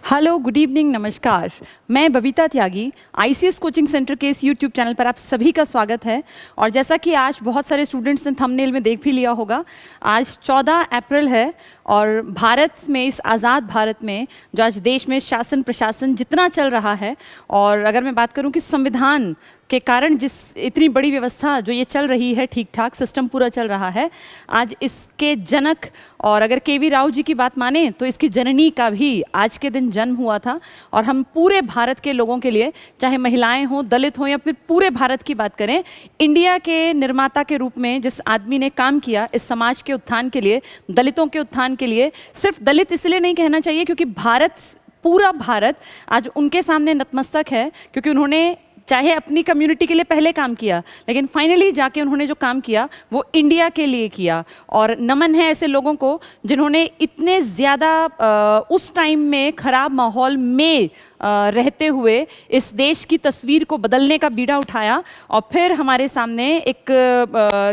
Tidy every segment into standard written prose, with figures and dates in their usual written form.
Hello, good evening, नमस्कार। मैं बबीता त्यागी, ICS coaching centre के इस यूट्यूब चैनल पर आप सभी का स्वागत है। और जैसा कि आज बहुत सारे स्टूडेंट्स ने थंबनेल में देख भी लिया होगा, आज 14 अप्रैल है और भारत में, इस आज़ाद भारत में जो आज देश में शासन प्रशासन जितना चल रहा है, और अगर मैं बात करूं कि संविधान के कारण जिस इतनी बड़ी व्यवस्था जो ये चल रही है, ठीक ठाक सिस्टम पूरा चल रहा है, आज इसके जनक और अगर केवी राव जी की बात माने तो इसकी जननी का भी आज के दिन जन्म हुआ था। और हम पूरे भारत के लोगों के लिए, चाहे महिलाएं हों, दलित हों या फिर पूरे भारत की बात करें, इंडिया के निर्माता के रूप में जिस आदमी ने काम किया इस समाज के उत्थान के लिए, दलितों के उत्थान के लिए, सिर्फ दलित इसलिए नहीं कहना चाहिए क्योंकि भारत, पूरा भारत आज उनके सामने नतमस्तक है, क्योंकि उन्होंने चाहे अपनी कम्युनिटी के लिए पहले काम किया, लेकिन फाइनली जाके उन्होंने जो काम किया वो इंडिया के लिए किया। और नमन है ऐसे लोगों को जिन्होंने इतने ज़्यादा उस टाइम में ख़राब माहौल में रहते हुए इस देश की तस्वीर को बदलने का बीड़ा उठाया, और फिर हमारे सामने एक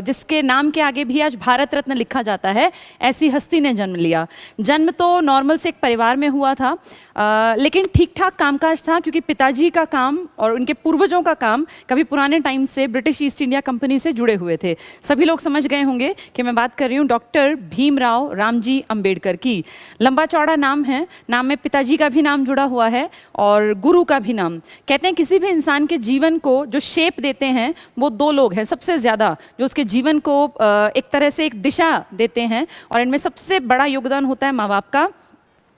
जिसके नाम के आगे भी आज भारत रत्न लिखा जाता है, ऐसी हस्ती ने जन्म लिया। जन्म तो नॉर्मल से एक परिवार में हुआ था, लेकिन ठीक ठाक कामकाज था, क्योंकि पिताजी का काम और उनके पूर्वजों का काम कभी पुराने टाइम से ब्रिटिश ईस्ट इंडिया कंपनी से जुड़े हुए थे। सभी लोग समझ गए होंगे कि मैं बात कर रही हूँ डॉक्टर भीमराव रामजी अंबेडकर की। लंबा चौड़ा नाम है, नाम में पिताजी का भी नाम जुड़ा हुआ है और गुरु का भी नाम। कहते हैं किसी भी इंसान के जीवन को जो शेप देते हैं वो दो लोग हैं सबसे ज़्यादा, जो उसके जीवन को एक तरह से एक दिशा देते हैं, और इनमें सबसे बड़ा योगदान होता है माँ बाप का,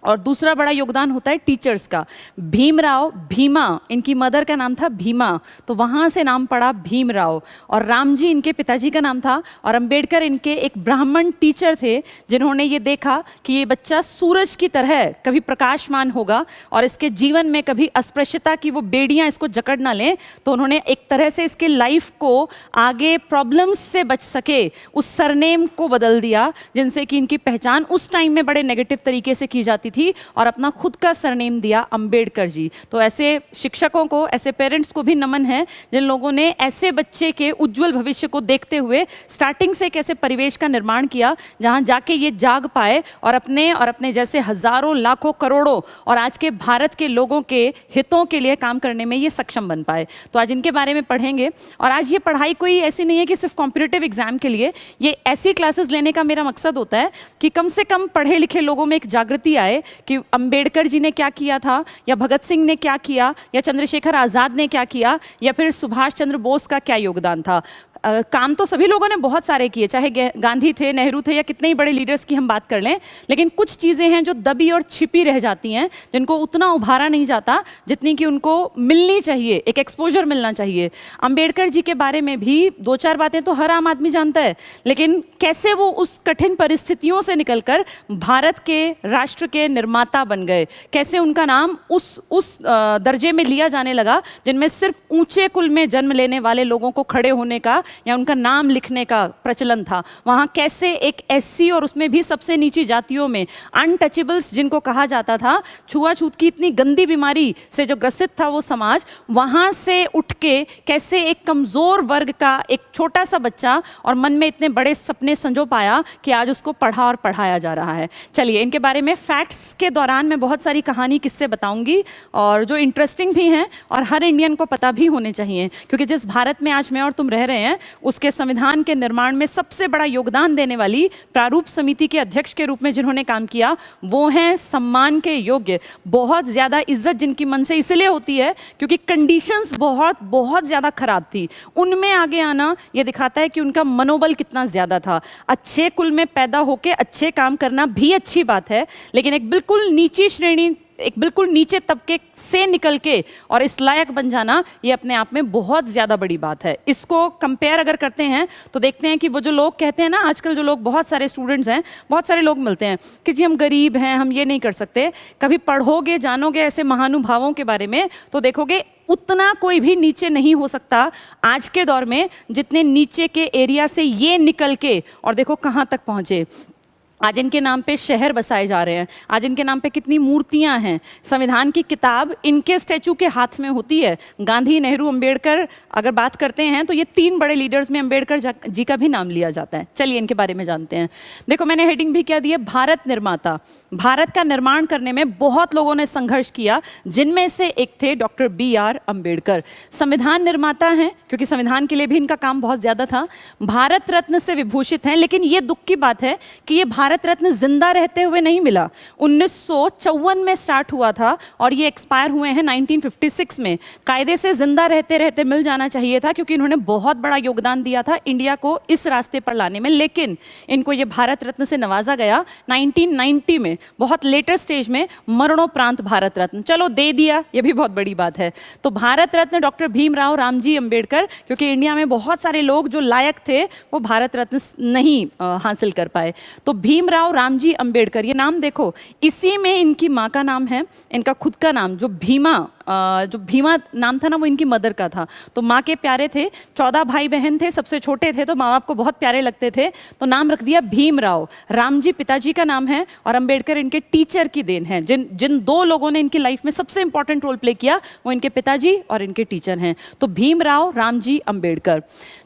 और दूसरा बड़ा योगदान होता है टीचर्स का। भीमराव, भीमा, इनकी मदर का नाम था भीमा, तो वहाँ से नाम पड़ा भीमराव, और रामजी इनके पिताजी का नाम था, और अंबेडकर इनके एक ब्राह्मण टीचर थे जिन्होंने ये देखा कि ये बच्चा सूरज की तरह कभी प्रकाशमान होगा और इसके जीवन में कभी अस्पृश्यता की वो बेड़ियाँ इसको जकड़ ना लें, तो उन्होंने एक तरह से इसके लाइफ को आगे प्रॉब्लम्स से बच सके उस सरनेम को बदल दिया, जिनसे कि इनकी पहचान उस टाइम में बड़े नेगेटिव तरीके से की जाती थी, और अपना खुद का सरनेम दिया अंबेडकर जी। तो ऐसे शिक्षकों को, ऐसे पेरेंट्स को भी नमन है जिन लोगों ने ऐसे बच्चे के उज्जवल भविष्य को देखते हुए स्टार्टिंग से कैसे परिवेश का निर्माण किया जहां जाके ये जाग पाए और अपने जैसे हजारों, लाखों, करोड़ों और आज के भारत के लोगों के हितों के लिए काम करने में ये सक्षम बन पाए। तो आज इनके बारे में पढ़ेंगे। और आज ये पढ़ाई कोई ऐसी नहीं है कि सिर्फ कॉम्पिटिटिव एग्जाम के लिए, ये ऐसी क्लासेस लेने का मेरा मकसद होता है कि कम से कम पढ़े लिखे लोगों में एक जागृति आए कि अंबेडकर जी ने क्या किया था, या भगत सिंह ने क्या किया, या चंद्रशेखर आज़ाद ने क्या किया, या फिर सुभाष चंद्र बोस का क्या योगदान था। काम तो सभी लोगों ने बहुत सारे किए, चाहे गांधी थे, नेहरू थे, या कितने ही बड़े लीडर्स की हम बात कर लें, लेकिन कुछ चीज़ें हैं जो दबी और छिपी रह जाती हैं, जिनको उतना उभारा नहीं जाता जितनी कि उनको मिलनी चाहिए, एक एक्सपोजर मिलना चाहिए। अंबेडकर जी के बारे में भी दो चार बातें तो हर आम आदमी जानता है, लेकिन कैसे वो उस कठिन परिस्थितियों से निकलकर भारत के राष्ट्र के निर्माता बन गए, कैसे उनका नाम उस दर्जे में लिया जाने लगा जिनमें सिर्फ ऊंचे कुल में जन्म लेने वाले लोगों को खड़े होने का या उनका नाम लिखने का प्रचलन था। वहाँ कैसे एक एससी, और उसमें भी सबसे नीची जातियों में अनटचेबल्स जिनको कहा जाता था, छुआछूत की इतनी गंदी बीमारी से जो ग्रसित था वो समाज, वहाँ से उठ के कैसे एक कमज़ोर वर्ग का एक छोटा सा बच्चा और मन में इतने बड़े सपने संजो पाया कि आज उसको पढ़ा और पढ़ाया जा रहा है। चलिए, इनके बारे में फैक्ट्स के दौरान मैं बहुत सारी कहानी किस्से बताऊंगी, और जो इंटरेस्टिंग भी हैं और हर इंडियन को पता भी होने चाहिए, क्योंकि जिस भारत में आज मैं और तुम रह रहे हैं उसके संविधान के निर्माण में सबसे बड़ा योगदान देने वाली प्रारूप समिति के अध्यक्ष के रूप में जिन्होंने काम किया वो हैं सम्मान के योग्य, बहुत ज़्यादा इज्जत जिनकी मन से इसलिए होती है क्योंकि कंडीशंस बहुत बहुत ज़्यादा खराब थी। उनमें आगे आना ये दिखाता है कि उनका मनोबल कितना ज़्यादा था। अच्छे कुल में पैदा होकर अच्छे काम करना भी अच्छी बात है, लेकिन एक बिल्कुल नीची श्रेणी, एक बिल्कुल नीचे तबके से निकल के और इस लायक बन जाना, ये अपने आप में बहुत ज़्यादा बड़ी बात है। इसको कंपेयर अगर करते हैं तो देखते हैं कि वो जो लोग कहते हैं ना, आजकल जो लोग, बहुत सारे स्टूडेंट्स हैं, बहुत सारे लोग मिलते हैं कि जी हम गरीब हैं, हम ये नहीं कर सकते। कभी पढ़ोगे, जानोगे ऐसे महानुभावों के बारे में तो देखोगे उतना कोई भी नीचे नहीं हो सकता आज के दौर में जितने नीचे के एरिया से ये निकल के और देखो कहाँ तक पहुँचे। आज इनके नाम पे शहर बसाए जा रहे हैं, आज इनके नाम पे कितनी मूर्तियां हैं। संविधान की किताब इनके स्टैचू के हाथ में होती है। गांधी, नेहरू, अंबेडकर अगर बात करते हैं तो ये 3 बड़े लीडर्स में अंबेडकर जी का भी नाम लिया जाता है। चलिए इनके बारे में जानते हैं। देखो मैंने हेडिंग भी क्या दी है, भारत निर्माता। भारत का निर्माण करने में बहुत लोगों ने संघर्ष किया, जिनमें से एक थे डॉक्टर BR अंबेडकर। संविधान निर्माता हैं क्योंकि संविधान के लिए भी इनका काम बहुत ज्यादा था। भारत रत्न से विभूषित हैं, लेकिन ये दुख की बात है कि ये भारत रत्न जिंदा रहते हुए नहीं मिला। 1954 में स्टार्ट हुआ था और ये एक्सपायर हुए हैं 1956 में। कायदे से जिंदा रहते रहते मिल जाना चाहिए था, क्योंकि इन्होंने बहुत बड़ा योगदान दिया था इंडिया को इस रास्ते पर लाने में। लेकिन इनको ये भारत रत्न से नवाजा गया 1990 में, बहुत लेटर स्टेज में, मरणोपरांत भारत रत्न। चलो दे दिया, ये भी बहुत बड़ी बात है। तो भारत रत्न डॉक्टर भीमराव रामजी अंबेडकर, क्योंकि इंडिया में बहुत सारे लोग जो लायक थे वो भारत रत्न नहीं हासिल कर पाए। तो भीमराव रामजी अंबेडकर, ये नाम देखो, इसी में इनकी माँ का नाम है, इनका खुद का नाम जो भीमा नाम था ना, वो इनकी मदर का था। तो माँ के प्यारे थे, 14 भाई बहन थे, सबसे छोटे थे, तो माँ बाप को बहुत प्यारे लगते थे, तो नाम रख दिया भीमराव। रामजी पिताजी का नाम है और अंबेडकर इनके टीचर की देन है। जिन 2 लोगों ने इनकी लाइफ में सबसे इंपॉर्टेंट रोल प्ले किया वो इनके पिताजी और इनके टीचर हैं। तो भीमराव रामजी अंबेडकर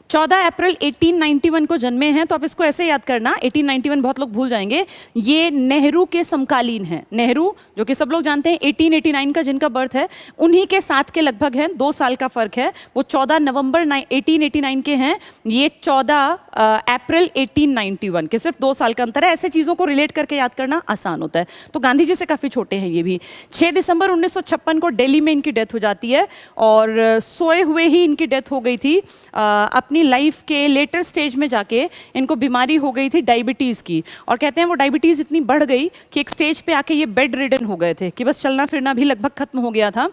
14 अप्रैल 1891 को जन्मे हैं। तो आप इसको ऐसे याद करना, 1891 बहुत लोग भूल जाएंगे, ये नेहरू के समकालीन हैं। नेहरू जो कि सब लोग जानते हैं 1889 का जिनका बर्थ है, उन्हीं के साथ के लगभग हैं, 2 साल का फर्क है। वो 14 नवंबर 1889 के हैं, ये 14 अप्रैल 1891 के, सिर्फ 2 साल का अंतर है। ऐसे चीज़ों को रिलेट करके याद करना आसान होता है। तो गांधी जी से काफ़ी छोटे हैं ये भी। 6 दिसंबर 1956 को दिल्ली में इनकी डेथ हो जाती है और सोए हुए ही इनकी डेथ हो गई थी। अपनी लाइफ के लेटर स्टेज में जाके इनको बीमारी हो गई थी डायबिटीज़ की, और कहते हैं वो डायबिटीज़ इतनी बढ़ गई कि एक स्टेज पे आके ये बेड रिडन हो गए थे, कि बस चलना फिरना भी लगभग खत्म हो गया था,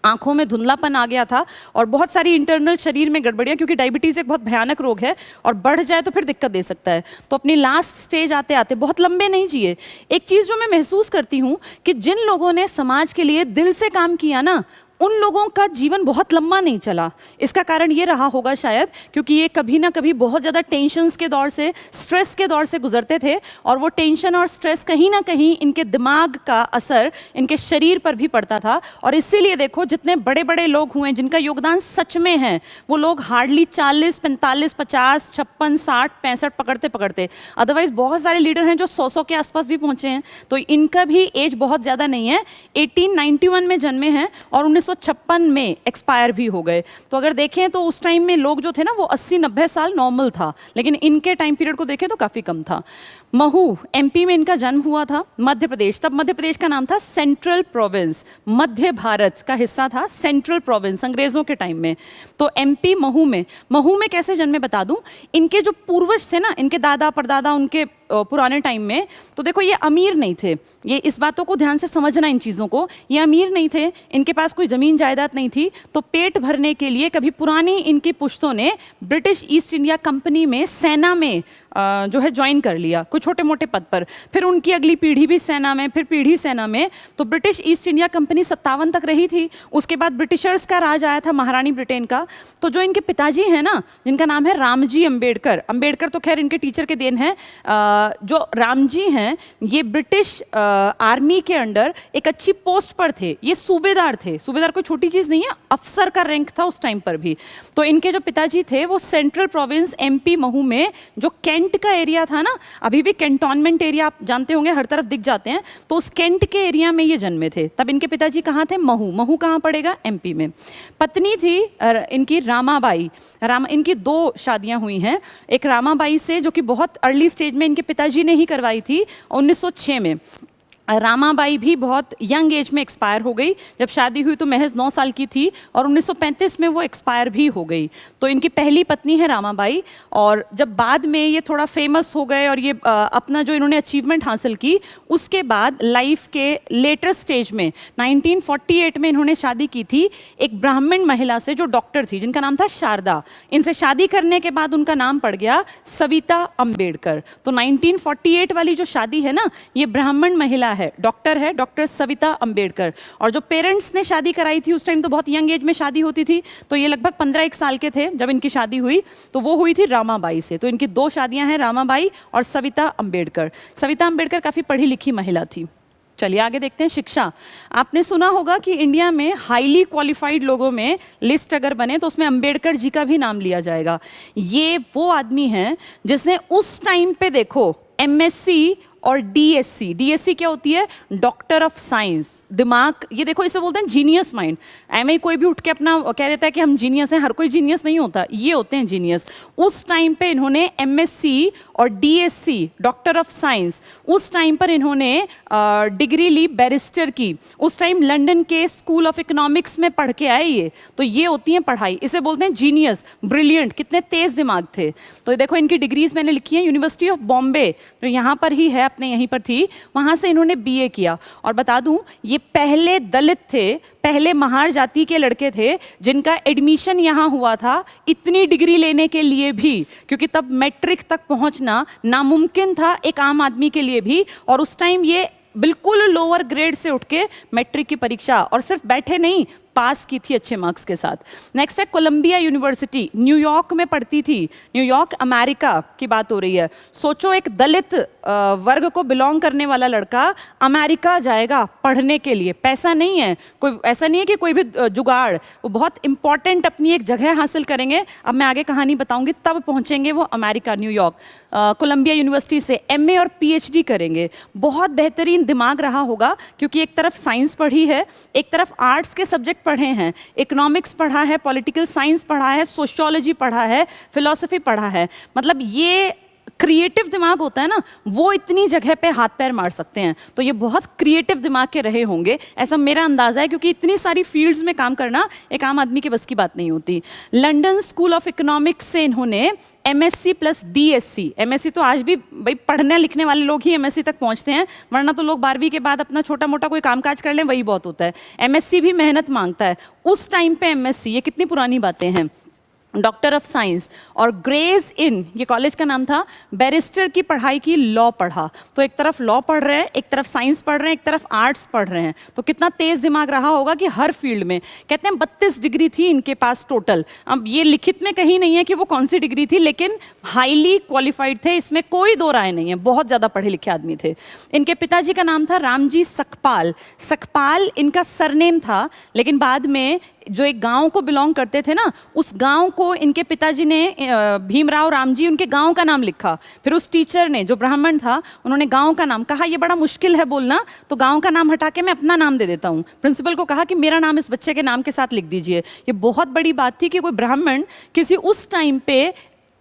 आंखों में धुंधलापन आ गया था और बहुत सारी इंटरनल शरीर में गड़बड़ियाँ, क्योंकि डायबिटीज़ एक बहुत भयानक रोग है और बढ़ जाए तो फिर दिक्कत दे सकता है। तो अपनी लास्ट स्टेज आते आते बहुत लंबे नहीं जिए। एक चीज़ जो मैं महसूस करती हूँ कि जिन लोगों ने समाज के लिए दिल से काम किया ना, उन लोगों का जीवन बहुत लंबा नहीं चला। इसका कारण ये रहा होगा शायद क्योंकि ये कभी ना कभी बहुत ज़्यादा टेंशन्स के दौर से, स्ट्रेस के दौर से गुजरते थे, और वो टेंशन और स्ट्रेस कहीं ना कहीं इनके दिमाग का असर इनके शरीर पर भी पड़ता था। और इसीलिए देखो जितने बड़े बड़े लोग हुए जिनका योगदान सच में है, वो लोग हार्डली 40, 45, 50, 56, 60, 65 पकड़ते पकड़ते। अदरवाइज बहुत सारे लीडर हैं जो 100 के आसपास भी पहुँचे हैं। तो इनका भी एज बहुत ज़्यादा नहीं है, 1891 में जन्मे हैं और 1956 में एक्सपायर भी हो गए। तो अगर देखें तो उस टाइम में लोग जो थे ना वो 80-90 साल नॉर्मल था, लेकिन इनके टाइम पीरियड को देखें तो काफ़ी कम था। महू MP में इनका जन्म हुआ था, मध्य प्रदेश, तब मध्य प्रदेश का नाम था सेंट्रल प्रोविंस, मध्य भारत का हिस्सा था सेंट्रल प्रोविंस अंग्रेजों के टाइम में। तो MP महू में कैसे जन्मे बता दूं। इनके जो पूर्वज थे ना, इनके दादा परदादा, उनके पुराने टाइम में, तो देखो ये अमीर नहीं थे, ये इस बातों को ध्यान से समझना इन चीज़ों को। ये अमीर नहीं थे, इनके पास कोई ज़मीन जायदाद नहीं थी, तो पेट भरने के लिए कभी पुरानी इनकी पुश्तों ने ब्रिटिश ईस्ट इंडिया कंपनी में सेना में जो है ज्वाइन कर लिया, कुछ छोटे मोटे पद पर। फिर उनकी अगली पीढ़ी भी सेना में, फिर पीढ़ी सेना में। तो ब्रिटिश ईस्ट इंडिया कंपनी 57 तक रही थी, उसके बाद ब्रिटिशर्स का राज आया था, महारानी ब्रिटेन का। तो जो इनके पिताजी हैं ना, जिनका नाम है रामजी अंबेडकर, अंबेडकर तो खैर इनके टीचर के देन है, जो रामजी हैं ये ब्रिटिश आर्मी के अंडर एक अच्छी पोस्ट पर थे, ये सूबेदार थे। सूबेदार कोई छोटी चीज़ नहीं है, अफसर का रैंक था उस टाइम पर भी। तो इनके जो पिताजी थे वो सेंट्रल प्रोविंस MP महू में, जो कैंट का एरिया था ना, अभी भी कैंटोनमेंट एरिया आप जानते होंगे, हर तरफ दिख जाते हैं, तो उस कैंट के एरिया में ये जन्मे थे। तब इनके पिताजी कहाँ थे? महू कहाँ पड़ेगा? MP में। पत्नी थी इनकी रामाबाई। इनकी 2 शादियाँ हुई हैं, एक रामाबाई से जो कि बहुत अर्ली स्टेज में इनके पिताजी ने ही करवाई थी 1906 में। रामाबाई भी बहुत यंग एज में एक्सपायर हो गई, जब शादी हुई तो महज 9 साल की थी और 1935 में वो एक्सपायर भी हो गई। तो इनकी पहली पत्नी है रामाबाई, और जब बाद में ये थोड़ा फेमस हो गए और ये अपना जो इन्होंने अचीवमेंट हासिल की, उसके बाद लाइफ के लेटर स्टेज में 1948 में इन्होंने शादी की थी एक ब्राह्मण महिला से जो डॉक्टर थी, जिनका नाम था शारदा। इनसे शादी करने के बाद उनका नाम पड़ गया सविता अंबेडकर। तो 1948 वाली जो शादी है ना, ये ब्राह्मण महिला क्या है? डॉक्टर है, डॉक्टर सविता अंबेडकर। और जो पेरेंट्स ने शादी कराई थी उस टाइम तो बहुत यंग एज में शादी होती थी, तो ये लगभग 15-1 साल के थे जब इनकी शादी हुई, तो वो हुई थी रामाबाई से। तो इनकी 2 शादियां हैं, रामाबाई और सविता अंबेडकर। सविता अंबेडकर काफ़ी पढ़ी लिखी महिला थी। चलिए आगे देखते हैं शिक्षा। आपने सुना होगा कि इंडिया में हाईली क्वालिफाइड लोगों में लिस्ट अगर बने तो उसमें अंबेडकर जी का भी नाम लिया जाएगा। ये वो आदमी हैं जिसने उस टाइम पे देखो एमएससी और डीएससी, डीएससी क्या होती है? Doctor of science. दिमाग, ये देखो इसे बोलते हैं जीनियस माइंड। ऐਵੇਂ ही कोई भी उठ के अपना कह देता है कि हम जीनियस हैं, हर कोई जीनियस नहीं होता, ये होते हैं जीनियस। उस टाइम पे इन्होंने एमएससी और डीएससी, डॉक्टर ऑफ साइंस, उस टाइम पर इन्होंने डिग्री ली बैरिस्टर की। उस टाइम लंदन के स्कूल ऑफ इकोनॉमिक्स में पढ़ के आए ये, तो ये होती हैं पढ़ाई, इसे बोलते हैं जीनियस, ब्रिलियंट, कितने तेज दिमाग थे। तो देखो इनकी डिग्रीज मैंने लिखी है। यूनिवर्सिटी ऑफ बॉम्बे जो यहाँ पर ही है, अपने यहीं पर थी, वहाँ से इन्होंने बीए किया। और बता दूं ये पहले दलित थे, पहले महार जाति के लड़के थे जिनका एडमिशन यहाँ हुआ था इतनी डिग्री लेने के लिए भी, क्योंकि तब मैट्रिक तक पहुँचना नामुमकिन था एक आम आदमी के लिए भी। और उस टाइम ये बिल्कुल लोअर ग्रेड से उठ के मैट्रिक की परीक्षा, और सिर्फ बैठे नहीं, पास की थी अच्छे मार्क्स के साथ। नेक्स्ट है कोलंबिया यूनिवर्सिटी, न्यूयॉर्क में पढ़ती थी। न्यूयॉर्क अमेरिका की बात हो रही है। सोचो एक दलित वर्ग को बिलोंग करने वाला लड़का अमेरिका जाएगा पढ़ने के लिए, पैसा नहीं है, कोई ऐसा नहीं है कि कोई भी जुगाड़, वो बहुत इंपॉर्टेंट अपनी एक जगह हासिल करेंगे। अब मैं आगे कहानी बताऊंगी, तब पहुंचेंगे वो अमेरिका, न्यूयॉर्क। कोलंबिया यूनिवर्सिटी से एमए और पीएचडी करेंगे। बहुत बेहतरीन दिमाग रहा होगा, क्योंकि एक तरफ साइंस पढ़ी है, एक तरफ आर्ट्स के सब्जेक्ट पढ़े हैं, इकोनॉमिक्स पढ़ा है, पॉलिटिकल साइंस पढ़ा है, सोशियोलॉजी पढ़ा है, फिलॉसफी पढ़ा है। मतलब ये क्रिएटिव दिमाग होता है ना, वो इतनी जगह पे हाथ पैर मार सकते हैं। तो ये बहुत क्रिएटिव दिमाग के रहे होंगे, ऐसा मेरा अंदाजा है, क्योंकि इतनी सारी फील्ड्स में काम करना एक आम आदमी के बस की बात नहीं होती। लंदन स्कूल ऑफ इकोनॉमिक्स से इन्होंने एमएससी प्लस डीएससी, एमएससी तो आज भी भाई पढ़ने लिखने वाले लोग ही एमएससी तक पहुंचते हैं, वरना तो लोग 12वीं के बाद अपना छोटा मोटा कोई कामकाज कर लें वही बहुत होता है। एमएससी भी मेहनत मांगता है। उस टाइम पे एमएससी, ये कितनी पुरानी बातें हैं, डॉक्टर ऑफ साइंस, और ग्रेज इन, ये कॉलेज का नाम था, बैरिस्टर की पढ़ाई की, लॉ पढ़ा। तो एक तरफ लॉ पढ़ रहे हैं, एक तरफ साइंस पढ़ रहे हैं, एक तरफ आर्ट्स पढ़ रहे हैं, तो कितना तेज दिमाग रहा होगा कि हर फील्ड में। कहते हैं 32 डिग्री थी इनके पास टोटल। अब ये लिखित में कहीं नहीं है कि वो कौन सी डिग्री थी, लेकिन हाईली क्वालिफाइड थे, इसमें कोई दो राय नहीं है, बहुत ज़्यादा पढ़े लिखे आदमी थे। इनके पिताजी का नाम था रामजी सकपाल। सकपाल इनका सरनेम था, लेकिन बाद में जो एक गांव को बिलोंग करते थे ना, उस गांव को इनके पिताजी ने, भीमराव रामजी, उनके गांव का नाम लिखा। फिर उस टीचर ने, जो ब्राह्मण था, उन्होंने गांव का नाम कहा, ये बड़ा मुश्किल है बोलना, तो गांव का नाम हटा के मैं अपना नाम दे देता हूँ। प्रिंसिपल को कहा कि मेरा नाम इस बच्चे के नाम के साथ लिख दीजिए। ये बहुत बड़ी बात थी कि कोई ब्राह्मण किसी उस टाइम पे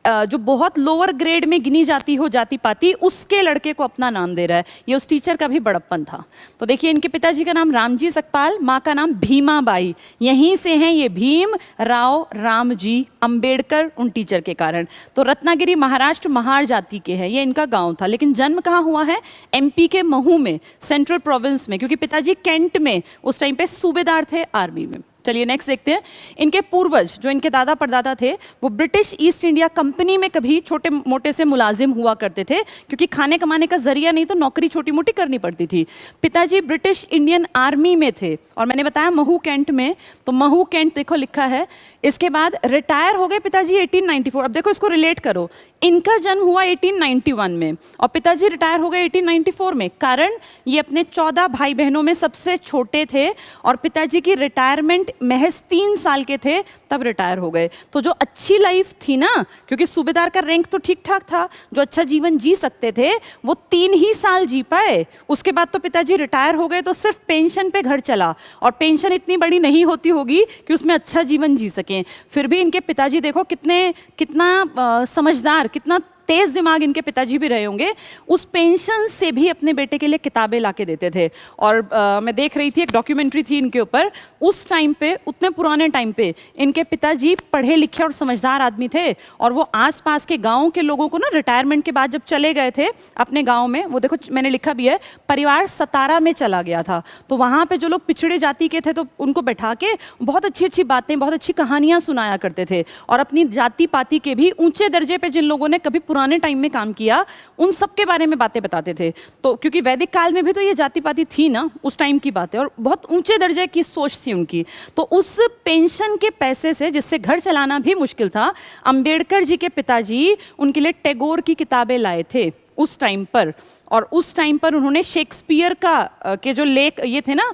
जो बहुत लोअर ग्रेड में गिनी जाती हो जाति पाति, उसके लड़के को अपना नाम दे रहा है। ये उस टीचर का भी बड़प्पन था। तो देखिए इनके पिताजी का नाम रामजी सकपाल, माँ का नाम भीमाबाई। यहीं से हैं ये भीम राव रामजी अंबेडकर, उन टीचर के कारण। तो रत्नागिरी महाराष्ट्र महार जाति के हैं, ये इनका गांव था। लेकिन जन्म कहाँ हुआ है? एमपी के महू में, सेंट्रल प्रोविंस में, क्योंकि पिताजी कैंट में उस टाइम पे सूबेदार थे आर्मी में। चलिए नेक्स्ट देखते हैं। इनके पूर्वज, जो इनके दादा परदादा थे, वो ब्रिटिश ईस्ट इंडिया कंपनी में कभी छोटे मोटे से मुलाजिम हुआ करते थे, क्योंकि खाने कमाने का जरिया नहीं तो नौकरी छोटी मोटी करनी पड़ती थी। पिताजी ब्रिटिश इंडियन आर्मी में थे, और मैंने बताया महू कैंट में, तो महू कैंट देखो लिखा है। इसके बाद रिटायर हो गए पिताजी 1894। अब देखो इसको रिलेट करो, इनका जन्म हुआ 1891 में और पिताजी रिटायर हो गए 1894 में। कारण ये अपने 14 भाई बहनों में सबसे छोटे थे, और पिताजी की रिटायरमेंट महज 3 साल के थे तब रिटायर हो गए। तो जो अच्छी लाइफ थी ना, क्योंकि सूबेदार का रैंक तो ठीक ठाक था, जो अच्छा जीवन जी सकते थे वो 3 ही साल जी पाए। उसके बाद तो पिताजी रिटायर हो गए, तो सिर्फ पेंशन पे घर चला, और पेंशन इतनी बड़ी नहीं होती होगी कि उसमें अच्छा जीवन जी सकें। फिर भी इनके पिताजी देखो कितना समझदार, कितना तेज दिमाग इनके पिताजी भी रहे होंगे। उस पेंशन से भी अपने बेटे के लिए किताबें लाके देते थे। और मैं देख रही थी, एक डॉक्यूमेंट्री थी इनके ऊपर। उस टाइम पे, उतने पुराने टाइम पे, इनके पिताजी पढ़े लिखे और समझदार आदमी थे, और वो आसपास के गाँव के लोगों को ना, रिटायरमेंट के बाद जब चले गए थे अपने गाँव में, वो देखो मैंने लिखा भी है, परिवार सतारा में चला गया था, तो वहाँ पे जो लोग पिछड़े जाति के थे तो उनको बैठा के बहुत अच्छी अच्छी बातें, बहुत अच्छी कहानियाँ सुनाया करते थे। और अपनी जाति पाति के भी ऊंचे दर्जे पे जिन लोगों ने कभी पुराने टाइम में काम किया, उन सब के बारे में बातें बताते थे। तो क्योंकि वैदिक काल में भी तो ये जाति पाति थी ना, उस टाइम की बात है, और बहुत ऊंचे दर्जे की सोच थी उनकी। तो उस पेंशन के पैसे से, जिससे घर चलाना भी मुश्किल था, अंबेडकर जी के पिताजी उनके लिए टैगोर की किताबें लाए थे उस टाइम पर। और उस टाइम पर उन्होंने शेक्सपियर का के जो लेख ये थे ना,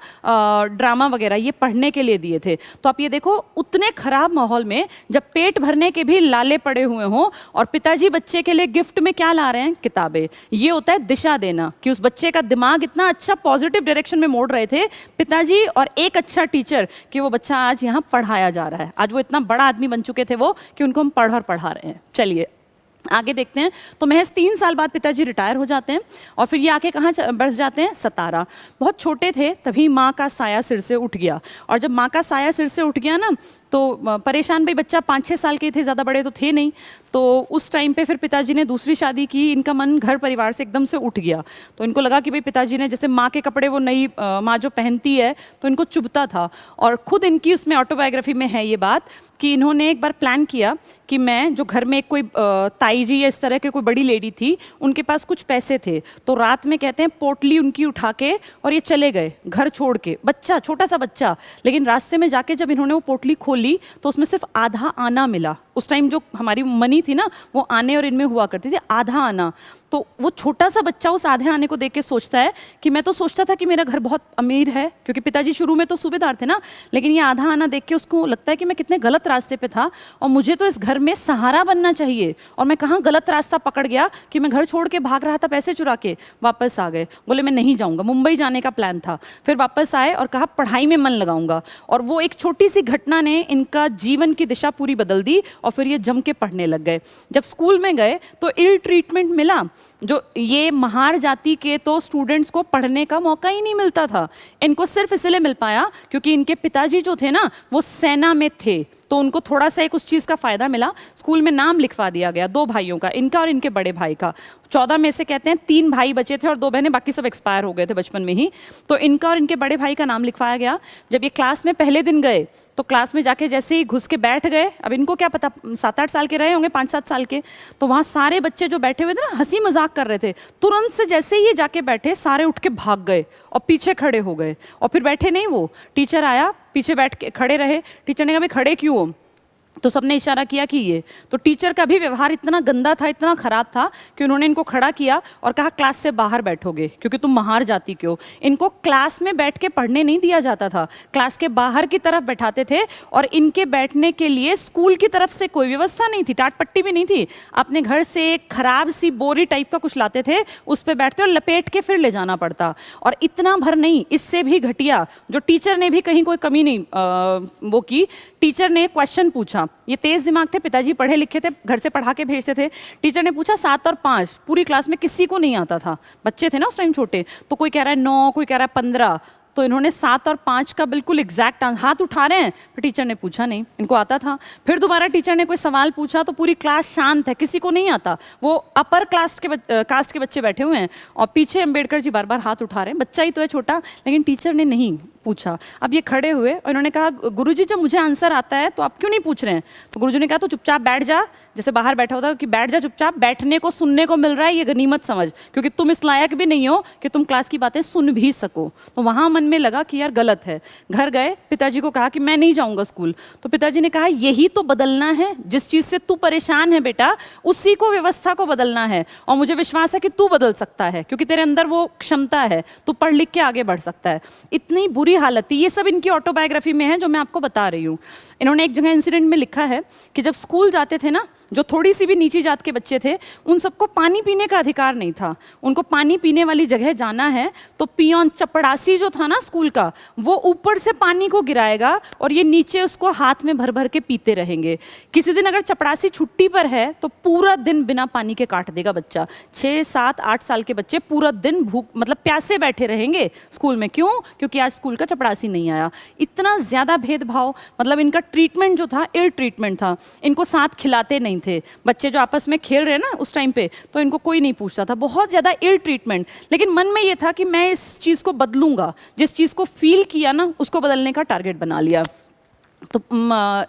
ड्रामा वगैरह, ये पढ़ने के लिए दिए थे। तो आप ये देखो, उतने खराब माहौल में जब पेट भरने के भी लाले पड़े हुए हों और पिताजी बच्चे के लिए गिफ्ट में क्या ला रहे हैं, किताबें। ये होता है दिशा देना, कि उस बच्चे का दिमाग इतना अच्छा पॉजिटिव डायरेक्शन में मोड़ रहे थे पिताजी और एक अच्छा टीचर, कि वो बच्चा आज यहाँ पढ़ाया जा रहा है। आज वो इतना बड़ा आदमी बन चुके थे वो, कि उनको हम पढ़ और पढ़ा रहे हैं। चलिए आगे देखते हैं। तो महज 3 साल बाद पिताजी रिटायर हो जाते हैं और फिर ये आके कहाँ बस जाते हैं, सतारा। बहुत छोटे थे तभी माँ का साया सिर से उठ गया, और जब माँ का साया सिर से उठ गया ना, तो परेशान भाई, बच्चा 5-6 साल के थे, ज़्यादा बड़े तो थे नहीं। तो उस टाइम पे फिर पिताजी ने दूसरी शादी की। इनका मन घर परिवार से एकदम से उठ गया। तो इनको लगा कि भाई पिताजी ने, जैसे माँ के कपड़े वो नई माँ जो पहनती है, तो इनको चुभता था। और खुद इनकी उसमें ऑटोबायोग्राफी में है ये बात कि इन्होंने एक बार प्लान किया कि मैं, जो घर में एक कोई ताई जी या इस तरह के कोई बड़ी लेडी थी, उनके पास कुछ पैसे थे, तो रात में कहते हैं पोटली उनकी उठा के और ये चले गए घर छोड़ के। बच्चा, छोटा सा बच्चा, लेकिन रास्ते में जाके जब इन्होंने वो पोटली खोली तो उसमें सिर्फ आधा आना मिला। उस टाइम जो हमारी मनी थी ना, वो आने और इनमें हुआ करती थी, आधा आना। तो वो छोटा सा बच्चा उस आधे आने को देख के सोचता है कि मैं तो सोचता था कि मेरा घर बहुत अमीर है, क्योंकि पिताजी शुरू में तो सूबेदार थे ना, लेकिन ये आधा आना देख के उसको लगता है कि मैं कितने गलत रास्ते पे था और मुझे तो इस घर में सहारा बनना चाहिए, और मैं कहाँ गलत रास्ता पकड़ गया कि मैं घर छोड़ के भाग रहा था पैसे चुरा के। वापस आ गए, बोले मैं नहीं जाऊँगा, मुंबई जाने का प्लान था। फिर वापस आए और कहा पढ़ाई में मन लगाऊंगा, और वो एक छोटी सी घटना ने इनका जीवन की दिशा पूरी बदल दी, और फिर ये जम के पढ़ने लग गए। जब स्कूल में गए तो इल ट्रीटमेंट मिला। जो ये महार जाति के तो स्टूडेंट्स को पढ़ने का मौका ही नहीं मिलता था। इनको सिर्फ इसलिए मिल पाया क्योंकि इनके पिताजी जो थे ना, वो सेना में थे, तो उनको थोड़ा सा एक उस चीज़ का फ़ायदा मिला। स्कूल में नाम लिखवा दिया गया 2 भाइयों का, इनका और इनके बड़े भाई का। 14 में से कहते हैं 3 भाई बचे थे और 2 बहनें, बाकी सब एक्सपायर हो गए थे बचपन में ही। तो इनका और इनके बड़े भाई का नाम लिखवाया गया। जब ये क्लास में पहले दिन गए तो क्लास में जाके जैसे ही घुस के बैठ गए, अब इनको क्या पता, 7-8 साल के रहे होंगे, 5-7 साल के, तो वहाँ सारे बच्चे जो बैठे हुए थे ना, हंसी मजाक कर रहे थे। तुरंत से जैसे ही ये जाके बैठे, सारे उठ के भाग गए और पीछे खड़े हो गए। और फिर बैठे नहीं, वो टीचर आया, पीछे बैठ के खड़े रहे। टीचर ने कहा भाई खड़े क्यों हो, तो सबने इशारा किया कि ये। तो टीचर का भी व्यवहार इतना गंदा था, इतना खराब था कि उन्होंने इनको खड़ा किया और कहा क्लास से बाहर बैठोगे, क्योंकि तुम महार जाति के हो। इनको क्लास में बैठ के पढ़ने नहीं दिया जाता था, क्लास के बाहर की तरफ बैठाते थे, और इनके बैठने के लिए स्कूल की तरफ से कोई व्यवस्था नहीं थी, टाट पट्टी भी नहीं थी। अपने घर से एक खराब सी बोरी टाइप का कुछ लाते थे, उस पर बैठते और लपेट के फिर ले जाना पड़ता। और इतना भर नहीं, इससे भी घटिया, जो टीचर ने भी कहीं कोई कमी नहीं वो की। टीचर ने क्वेश्चन पूछा, ये तेज दिमाग थे, पिताजी पढ़े लिखे थे, घर से पढ़ा के भेजते थे। टीचर ने पूछा 7 और 5, पूरी क्लास में किसी को नहीं आता था, बच्चे थे ना उस टाइम छोटे। तो कोई कह रहा है 9, कोई कह रहा है 15, तो इन्होंने 7 और 5 का बिल्कुल एग्जैक्ट हाथ उठा रहे हैं। फिर टीचर ने पूछा नहीं, इनको आता था। फिर दोबारा टीचर ने कोई सवाल पूछा तो पूरी क्लास शांत है, किसी को नहीं आता। वो अपर कास्ट के बच्चे बैठे हुए हैं और पीछे अंबेडकर जी बार बार हाथ उठा रहे हैं। बच्चा ही तो है छोटा, लेकिन टीचर ने नहीं पूछा। अब ये खड़े हुए और इन्होंने कहा गुरुजी जब मुझे आंसर आता है तो आप क्यों नहीं पूछ रहे हैं। तो गुरुजी ने कहा तो चुपचाप बैठ जा, जैसे बाहर बैठा होता है कि बैठ जा चुपचाप, बैठने को सुनने को मिल रहा है ये गनीमत समझ, क्योंकि तुम इस लायक भी नहीं हो कि तुम क्लास की बातें सुन भी सको। तो वहाँ मन में लगा कि यार गलत है। घर गए, पिताजी को कहा कि मैं नहीं जाऊँगा स्कूल। तो पिताजी ने कहा यही तो बदलना है, जिस चीज़ से तू परेशान है बेटा, उसी को, व्यवस्था को बदलना है। और मुझे विश्वास है कि तू बदल सकता है, क्योंकि तेरे अंदर वो क्षमता है, तू पढ़ लिख के आगे बढ़ सकता है। इतनी बुरी हालत थी। ये सब इनकी ऑटोबायोग्राफी में है जो मैं आपको बता रही हूँ। इन्होंने एक जगह इंसिडेंट में लिखा है कि जब स्कूल जाते थे ना, जो थोड़ी सी भी नीची जात के बच्चे थे, उन सबको पानी पीने का अधिकार नहीं था। उनको पानी पीने वाली जगह जाना है तो पियोन, चपड़ासी जो था ना स्कूल का, वो ऊपर से पानी को गिराएगा और ये नीचे उसको हाथ में भर भर के पीते रहेंगे। किसी दिन अगर चपड़ासी छुट्टी पर है तो पूरा दिन बिना पानी के काट देगा बच्चा। 6, 7, 8 साल के बच्चे पूरा दिन भूख, मतलब प्यासे बैठे रहेंगे स्कूल में। क्यों? क्योंकि आज स्कूल का चपड़ासी नहीं आया। इतना ज्यादा भेदभाव, मतलब इनका ट्रीटमेंट जो था इल ट्रीटमेंट था। इनको साथ खिलाते नहीं थे। बच्चे जो आपस में खेल रहे हैं ना उस टाइम पे, तो इनको कोई नहीं पूछता था। बहुत ज्यादा इल ट्रीटमेंट। लेकिन मन में ये था कि मैं इस चीज को बदलूंगा। जिस चीज को फील किया ना, उसको बदलने का टारगेट बना लिया। तो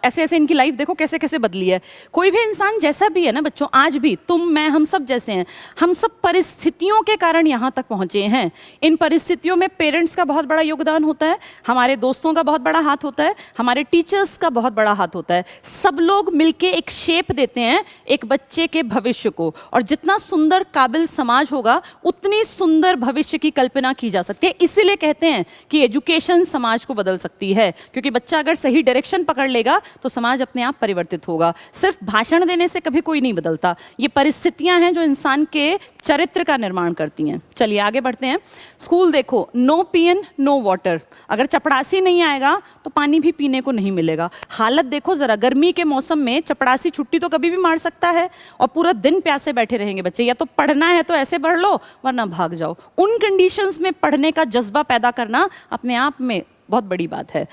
ऐसे ऐसे इनकी लाइफ देखो कैसे कैसे बदली है। कोई भी इंसान जैसा भी है ना बच्चों, आज भी तुम मैं हम सब जैसे हैं, हम सब परिस्थितियों के कारण यहाँ तक पहुँचे हैं। इन परिस्थितियों में पेरेंट्स का बहुत बड़ा योगदान होता है, हमारे दोस्तों का बहुत बड़ा हाथ होता है, हमारे टीचर्स का बहुत बड़ा हाथ होता है। सब लोग मिलके एक शेप देते हैं एक बच्चे के भविष्य को, और जितना सुंदर काबिल समाज होगा उतनी सुंदर भविष्य की कल्पना की जा सकती है। इसीलिए कहते हैं कि एजुकेशन समाज को बदल सकती है, क्योंकि बच्चा अगर सही डायरेक्शन पकड़ लेगा तो समाज अपने आप परिवर्तित होगा। सिर्फ भाषण देने से कभी कोई नहीं बदलता, ये परिस्थितियां हैं जो इंसान के चरित्र का निर्माण करती हैं। चलिए आगे बढ़ते हैं। स्कूल देखो, नो पीएन नो वाटर, अगर चपड़ासी नहीं आएगा तो पानी भी पीने को नहीं मिलेगा। हालत देखो जरा, गर्मी के मौसम में चपड़ासी छुट्टी तो कभी भी मार सकता है और पूरा दिन प्यासे बैठे रहेंगे बच्चे। या तो पढ़ना है तो ऐसे पढ़ लो वरना भाग जाओ। उन कंडीशंस में पढ़ने का जज्बा पैदा करना अपने आप में बहुत बड़ी बात है।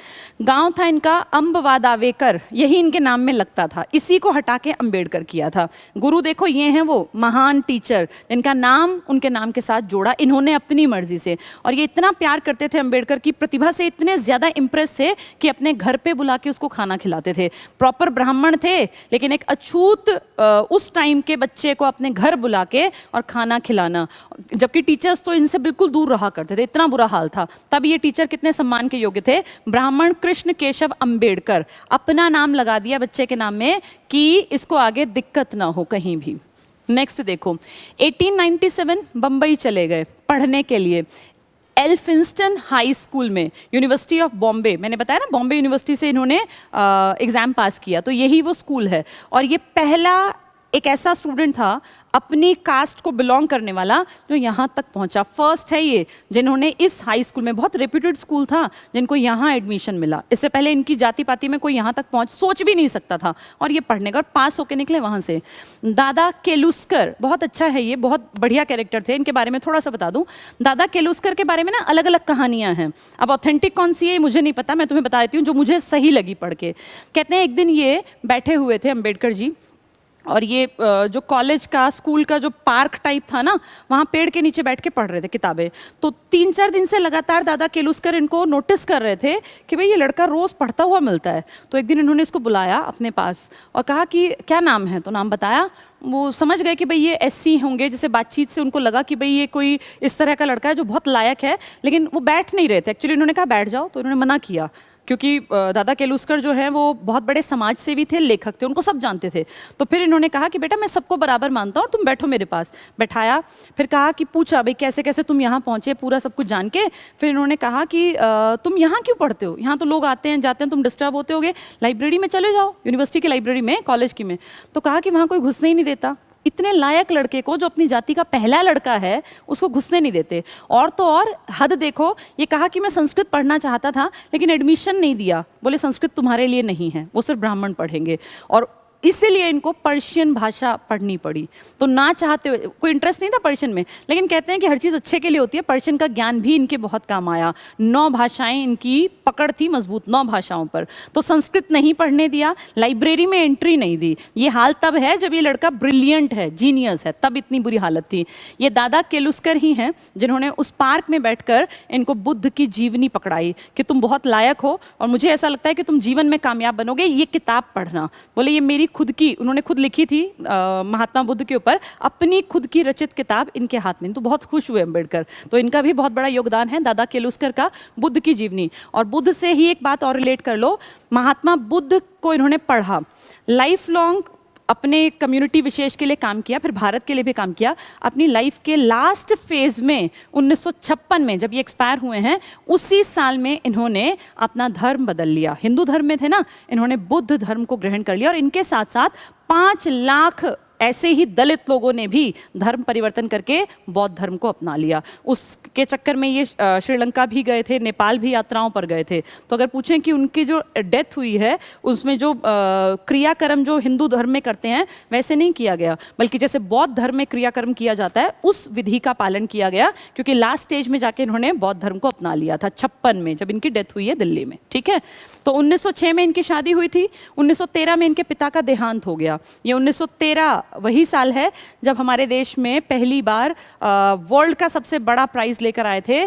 गांव था इनका अम्बवादावेकर, यही इनके नाम में लगता था, इसी को हटा के अंबेडकर किया था। गुरु देखो ये हैं वो महान टीचर, इनका नाम उनके नाम के साथ जोड़ा इन्होंने अपनी मर्जी से। और ये इतना प्यार करते थे अंबेडकर की प्रतिभा से, इतने ज़्यादा इम्प्रेस थे कि अपने घर पे बुला के उसको खाना खिलाते थे। प्रॉपर ब्राह्मण थे, लेकिन एक अछूत उस टाइम के बच्चे को अपने घर बुला के और खाना खिलाना, जबकि टीचर्स तो इनसे बिल्कुल दूर रहा करते थे, इतना बुरा हाल था। तब ये टीचर कितने सम्मान के योग्य थे, ब्राह्मण कृष्ण केशव अंबेडकर। अपना नाम लगा दिया बच्चे के नाम में कि इसको आगे दिक्कत ना हो कहीं भी। नेक्स्ट देखो, 1897 बंबई चले गए पढ़ने के लिए, एल्फिंस्टन हाई स्कूल में, यूनिवर्सिटी ऑफ बॉम्बे। मैंने बताया ना बॉम्बे यूनिवर्सिटी से इन्होंने एग्जाम पास किया, तो यही वो स्कूल है। और ये पहला एक ऐसा स्टूडेंट था अपनी कास्ट को बिलोंग करने वाला जो यहाँ तक पहुँचा। फर्स्ट है ये जिन्होंने इस हाई स्कूल में, बहुत रेप्यूटेड स्कूल था, जिनको यहाँ एडमिशन मिला। इससे पहले इनकी जाति पाति में कोई यहाँ तक सोच भी नहीं सकता था, और ये पढ़ने का और पास होके निकले वहाँ से। दादा केलुस्कर, बहुत अच्छा है ये, बहुत बढ़िया कैरेक्टर थे। इनके बारे में थोड़ा सा बता दूँ, दादा केलुस्कर के बारे में ना अलग अलग कहानियाँ हैं। अब ऑथेंटिक कौन सी है मुझे नहीं पता, मैं तुम्हें बता देती हूँ जो मुझे सही लगी पढ़ के। कहते हैं एक दिन ये बैठे हुए थे अम्बेडकर जी, और ये जो कॉलेज का स्कूल का जो पार्क टाइप था ना, वहाँ पेड़ के नीचे बैठ के पढ़ रहे थे किताबें। तो 3-4 दिन से लगातार दादा केलुस्कर इनको नोटिस कर रहे थे कि भाई ये लड़का रोज़ पढ़ता हुआ मिलता है। तो एक दिन इन्होंने इसको बुलाया अपने पास और कहा कि क्या नाम है, तो नाम बताया। वो समझ गए कि भाई ये एससी होंगे, जैसे बातचीत से उनको लगा कि भाई ये कोई इस तरह का लड़का है जो बहुत लायक है, लेकिन वो बैठ नहीं रहे थे। एक्चुअली इन्होंने कहा बैठ जाओ, तो इन्होंने मना किया, क्योंकि दादा केलुस्कर जो है वो बहुत बड़े समाज सेवी थे, लेखक थे, उनको सब जानते थे। तो फिर इन्होंने कहा कि बेटा मैं सबको बराबर मानता हूँ, तुम बैठो मेरे पास। बैठाया, फिर कहा कि पूछा भाई कैसे कैसे तुम यहाँ पहुँचे, पूरा सब कुछ जान के। फिर इन्होंने कहा कि तुम यहाँ क्यों पढ़ते हो, यहाँ तो लोग आते हैं जाते हैं, तुम डिस्टर्ब होते होगे, लाइब्रेरी में चले जाओ, यूनिवर्सिटी की लाइब्रेरी में, कॉलेज की में। तो कहा कि वहाँ कोई घुसने ही नहीं देता, इतने लायक लड़के को जो अपनी जाति का पहला लड़का है उसको घुसने नहीं देते। और तो और हद देखो, ये कहा कि मैं संस्कृत पढ़ना चाहता था लेकिन एडमिशन नहीं दिया, बोले संस्कृत तुम्हारे लिए नहीं है, वो सिर्फ ब्राह्मण पढ़ेंगे। और इसीलिए इनको पर्शियन भाषा पढ़नी पड़ी। तो ना चाहते हुए, कोई इंटरेस्ट नहीं था पर्शियन में, लेकिन कहते हैं कि हर चीज़ अच्छे के लिए होती है, पर्शियन का ज्ञान भी इनके बहुत काम आया। 9 भाषाएं इनकी पकड़ थी मजबूत, 9 भाषाओं पर। तो संस्कृत नहीं पढ़ने दिया, लाइब्रेरी में एंट्री नहीं दी। ये हाल तब है जब ये लड़का ब्रिलियंट है, जीनियस है, तब इतनी बुरी हालत थी। ये दादा केलुस्कर ही हैं जिन्होंने उस पार्क में बैठकर इनको बुद्ध की जीवनी पकड़ाई कि तुम बहुत लायक हो और मुझे ऐसा लगता है कि तुम जीवन में कामयाब बनोगे, ये किताब पढ़ना। बोले ये मेरी खुद की, उन्होंने खुद लिखी थी महात्मा बुद्ध के ऊपर, अपनी खुद की रचित किताब इनके हाथ में। तो बहुत खुश हुए अम्बेडकर। तो इनका भी बहुत बड़ा योगदान है दादा केलुस्कर का, बुद्ध की जीवनी। और बुद्ध से ही एक बात और रिलेट कर लो, महात्मा बुद्ध को इन्होंने पढ़ा, लाइफ लॉन्ग अपने कम्युनिटी विशेष के लिए काम किया, फिर भारत के लिए भी काम किया। अपनी लाइफ के लास्ट फेज में 1956 में जब ये एक्सपायर हुए हैं, उसी साल में इन्होंने अपना धर्म बदल लिया। हिंदू धर्म में थे ना, इन्होंने बुद्ध धर्म को ग्रहण कर लिया। और इनके साथ साथ 5 लाख ऐसे ही दलित लोगों ने भी धर्म परिवर्तन करके बौद्ध धर्म को अपना लिया। उसके चक्कर में ये श्रीलंका भी गए थे, नेपाल भी यात्राओं पर गए थे। तो अगर पूछें कि उनकी जो डेथ हुई है उसमें जो क्रियाकर्म जो हिंदू धर्म में करते हैं वैसे नहीं किया गया, बल्कि जैसे बौद्ध धर्म में क्रियाकर्म किया जाता है उस विधि का पालन किया गया, क्योंकि लास्ट स्टेज में जाके इन्होंने बौद्ध धर्म को अपना लिया था 56 में, जब इनकी डेथ हुई है दिल्ली में। ठीक है, तो 1906 में इनकी शादी हुई थी, 1913 में इनके पिता का देहांत हो गया। ये 1913 वही साल है जब हमारे देश में पहली बार वर्ल्ड का सबसे बड़ा प्राइज लेकर आए थे।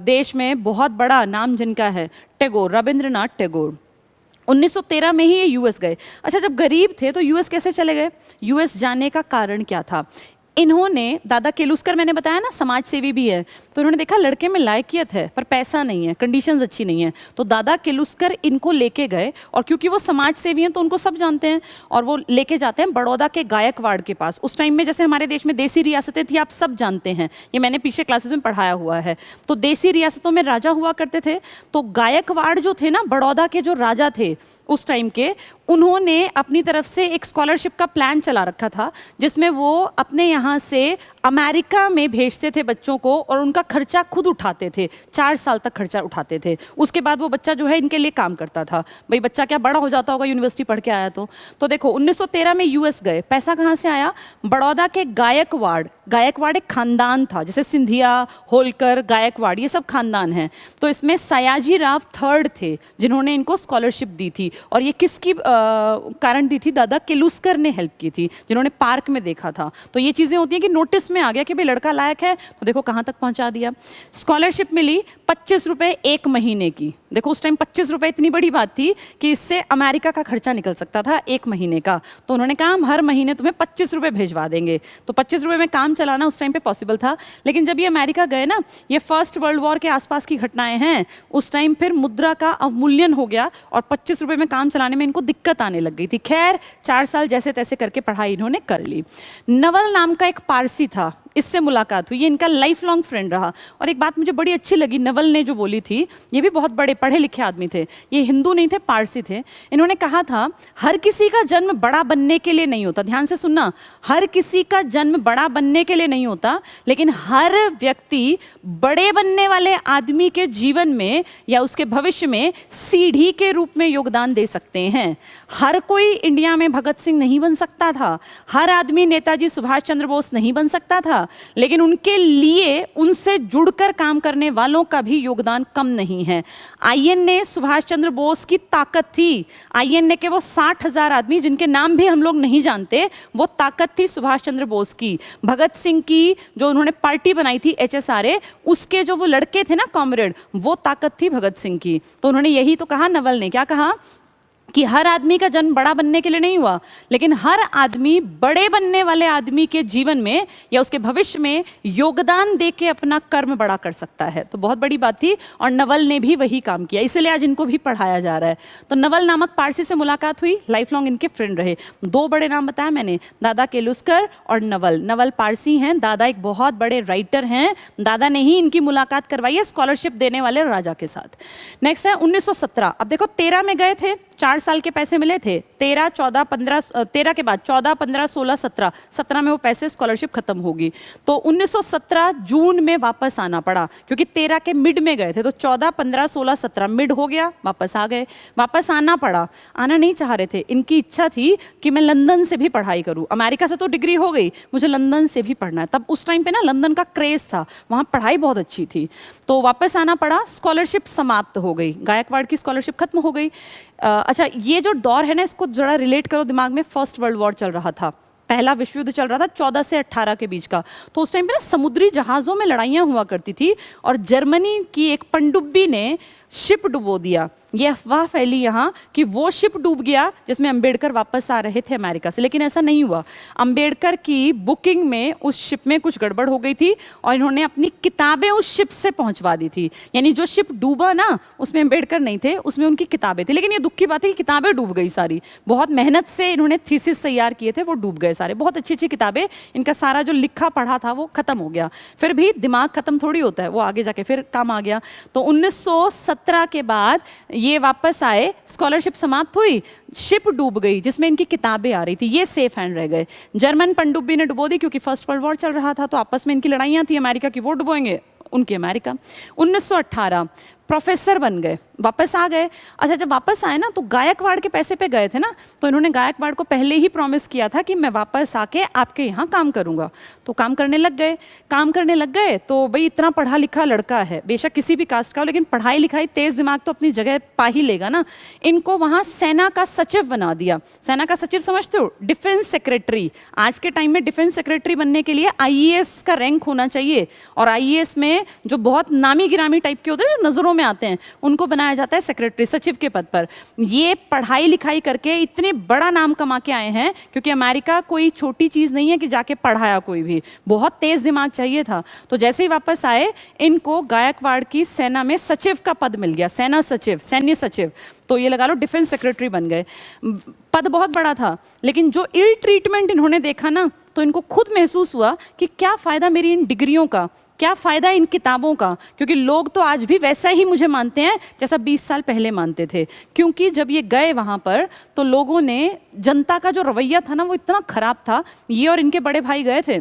देश में बहुत बड़ा नाम जिनका है, टैगोर, रविंद्रनाथ टैगोर। 1913 में ही ये यूएस गए। अच्छा, जब गरीब थे तो यूएस कैसे चले गए? यूएस जाने का कारण क्या था? इन्होंने, दादा केलुस्कर मैंने बताया ना समाज सेवी भी है, तो इन्होंने देखा लड़के में लायकियत है पर पैसा नहीं है, कंडीशंस अच्छी नहीं है, तो दादा केलुस्कर इनको लेके गए। और क्योंकि वो समाज सेवी हैं तो उनको सब जानते हैं, और वो लेके जाते हैं बड़ौदा के गायकवाड़ के पास। उस टाइम में जैसे हमारे देश में देसी रियासतें थी, आप सब जानते हैं, ये मैंने पीछे क्लासेस में पढ़ाया हुआ है। तो देसी रियासतों में राजा हुआ करते थे, तो गायकवाड़ जो थे ना, बड़ौदा के जो राजा थे उस टाइम के, उन्होंने अपनी तरफ से एक स्कॉलरशिप का प्लान चला रखा था, जिसमें वो अपने यहाँ से अमेरिका में भेजते थे बच्चों को और उनका खर्चा खुद उठाते थे। 4 साल तक खर्चा उठाते थे। उसके बाद वो बच्चा जो है इनके लिए काम करता था। भाई बच्चा क्या बड़ा हो जाता होगा यूनिवर्सिटी पढ़ के आया तो देखो 1913 में यूएस गए। पैसा कहाँ से आया? बड़ौदा के गायकवाड़, गायकवाड़ एक खानदान था, जैसे सिंधिया, होलकर, गायकवाड़, ये सब खानदान हैं। तो इसमें सयाजी राव थर्ड थे जिन्होंने इनको स्कॉलरशिप दी थी। और ये किसकी कारण दी थी? दादा केलुस्कर ने हेल्प की थी, जिन्होंने पार्क में देखा था। तो ये चीज़ें होती हैं कि नोटिस में आ गया कि भाई लड़का लायक है, तो देखो कहाँ तक पहुँचा दिया। स्कॉलरशिप मिली 25 रुपये 1 महीने की। देखो उस टाइम 25 रुपये इतनी बड़ी बात थी कि इससे अमेरिका का खर्चा निकल सकता था 1 महीने का। तो उन्होंने कहा हम हर महीने तुम्हें 25 रुपये भेजवा देंगे। तो 25 रुपये में काम चलाना उस टाइम पे पॉसिबल था। लेकिन जब ये अमेरिका गए ना, ये फर्स्ट वर्ल्ड वॉर के आसपास की घटनाएं हैं, उस टाइम फिर मुद्रा का अवमूल्यन हो गया और 25 रुपये में काम चलाने में इनको दिक्कत आने लग गई थी। खैर 4 साल जैसे तैसे करके पढ़ाई इन्होंने कर ली। नवल नाम का एक पारसी था, इससे मुलाकात हुई, ये इनका लाइफ लॉन्ग फ्रेंड रहा। और एक बात मुझे बड़ी अच्छी लगी नवल ने जो बोली थी, ये भी बहुत बड़े पढ़े लिखे आदमी थे, ये हिंदू नहीं थे, पारसी थे। इन्होंने कहा था हर किसी का जन्म बड़ा बनने के लिए नहीं होता, ध्यान से सुनना, हर किसी का जन्म बड़ा बनने के लिए नहीं होता, लेकिन हर व्यक्ति बड़े बनने वाले आदमी के जीवन में या उसके भविष्य में सीढ़ी के रूप में योगदान दे सकते हैं। हर कोई इंडिया में भगत सिंह नहीं बन सकता था, हर आदमी नेताजी सुभाष चंद्र बोस नहीं बन सकता था, लेकिन उनके लिए उनसे जुड़कर काम करने वालों का भी योगदान कम नहीं है। आईएनए सुभाष चंद्र बोस की ताकत थी। आईएनए के वो 60,000 आदमी जिनके नाम भी हम लोग नहीं जानते, वो ताकत थी सुभाष चंद्र बोस की। भगत सिंह की जो उन्होंने पार्टी बनाई थी HSRA, उसके जो वो लड़के थे ना कॉमरेड, वो ताकत थी भगत सिंह की। तो उन्होंने यही तो कहा, नवल ने क्या कहा कि हर आदमी का जन्म बड़ा बनने के लिए नहीं हुआ, लेकिन हर आदमी बड़े बनने वाले आदमी के जीवन में या उसके भविष्य में योगदान दे के अपना कर्म बड़ा कर सकता है। तो बहुत बड़ी बात थी और नवल ने भी वही काम किया, इसलिए आज इनको भी पढ़ाया जा रहा है। तो नवल नामक पारसी से मुलाकात हुई, लाइफ लॉन्ग इनके फ्रेंड रहे। 2 बड़े नाम बताया मैंने, दादा केलुस्कर और नवल। नवल पारसी हैं, दादा एक बहुत बड़े राइटर हैं। दादा ने ही इनकी मुलाकात करवाई है स्कॉलरशिप देने वाले राजा के साथ। नेक्स्ट है 1917। अब देखो 13 में गए थे, 4 साल के पैसे मिले थे। 13, 14, 15, 13 के बाद 14, 15, 16, 17, 17 में वो पैसे स्कॉलरशिप खत्म होगी। तो 1917 जून में वापस आना पड़ा, क्योंकि 13 के मिड में गए थे। तो 14, 15, 16, 17 मिड हो गया, वापस आ गए। वापस आना पड़ा, आना नहीं चाह रहे थे। इनकी इच्छा थी कि मैं लंदन से भी पढ़ाई करूँ। अमेरिका से तो डिग्री हो गई, मुझे लंदन से भी पढ़ना है। तब उस टाइम पे ना लंदन का क्रेज था, वहाँ पढ़ाई बहुत अच्छी थी। तो वापस आना पड़ा, स्कॉलरशिप समाप्त हो गई, गायकवाड़ की स्कॉलरशिप खत्म हो गई। अच्छा, ये जो दौर है ना, इसको जरा रिलेट करो दिमाग में। फर्स्ट वर्ल्ड वॉर चल रहा था, पहला विश्व युद्ध चल रहा था 14 से 18 के बीच का। तो उस टाइम पे ना समुद्री जहाज़ों में लड़ाइयाँ हुआ करती थी और जर्मनी की एक पनडुब्बी ने शिप डुबो दिया। ये अफवाह फैली यहाँ कि वो शिप डूब गया जिसमें अंबेडकर वापस आ रहे थे अमेरिका से, लेकिन ऐसा नहीं हुआ। अंबेडकर की बुकिंग में उस शिप में कुछ गड़बड़ हो गई थी और इन्होंने अपनी किताबें उस शिप से पहुंचवा दी थी। यानी जो शिप डूबा ना, उसमें अंबेडकर नहीं थे, उसमें उनकी किताबें थी। लेकिन ये दुख की बात है कि किताबें डूब गई सारी। बहुत मेहनत से इन्होंने थीसिस तैयार किए थे, वो डूब गए सारे। बहुत अच्छी अच्छी किताबें, इनका सारा जो लिखा पढ़ा था वो खत्म हो गया। फिर भी दिमाग खत्म थोड़ी होता है, वो आगे जाके फिर काम आ गया। तो 1917 के बाद ये वापस आए, स्कॉलरशिप समाप्त हुई, शिप डूब गई जिसमें इनकी किताबें आ रही थी, ये सेफ हैंड रह गए। जर्मन पनडुब्बी ने डुबो दी, क्योंकि फर्स्ट वर्ल्ड वॉर चल रहा था, तो आपस में इनकी लड़ाइयाँ थी, अमेरिका की वो डुबोएंगे, उनकी अमेरिका। 1918 प्रोफेसर बन गए, वापस आ गए। अच्छा, जब वापस आए ना तो गायकवाड़ के पैसे पे गए थे ना, तो इन्होंने गायकवाड़ को पहले ही प्रॉमिस किया था कि मैं वापस आके आपके यहाँ काम करूँगा। तो काम करने लग गए, काम करने लग गए। तो भाई इतना पढ़ा लिखा लड़का है, बेशक किसी भी कास्ट का हो, लेकिन पढ़ाई लिखाई तेज दिमाग तो अपनी जगह पा ही लेगा ना। इनको वहाँ सेना का सचिव बना दिया। सेना का सचिव समझते हो? Defence secretary. आज के टाइम में डिफेंस सेक्रेटरी बनने के लिए IAS का रैंक होना चाहिए, और IAS में जो बहुत नामी गिरामी टाइप के होते हैं, जो नजरों में आते हैं उनको बनाया जाता है सेक्रेटरी, सचिव के पद पर। ये पढ़ाई लिखाई करके इतने बड़ा नाम कमा के आए हैं, क्योंकि अमेरिका कोई छोटी चीज़ नहीं है कि जाके पढ़ाया कोई भी, बहुत तेज दिमाग चाहिए था। तो जैसे ही वापस आए इनको गायकवाड़ की सेना में सचिव का पद मिल गया, सेना सचिव, सैन्य सचिव, तो ये लगा लो डिफेंस सेक्रेटरी बन गए। पद बहुत बड़ा था, लेकिन जो इल ट्रीटमेंट इन्होंने देखा ना, तो इनको खुद महसूस हुआ कि क्या फ़ायदा मेरी इन डिग्रियों का, क्या फ़ायदा इन किताबों का, क्योंकि लोग तो आज भी वैसा ही मुझे मानते हैं जैसा 20 साल पहले मानते थे। क्योंकि जब ये गए वहाँ पर तो लोगों ने, जनता का जो रवैया था ना वो इतना ख़राब था। ये और इनके बड़े भाई गए थे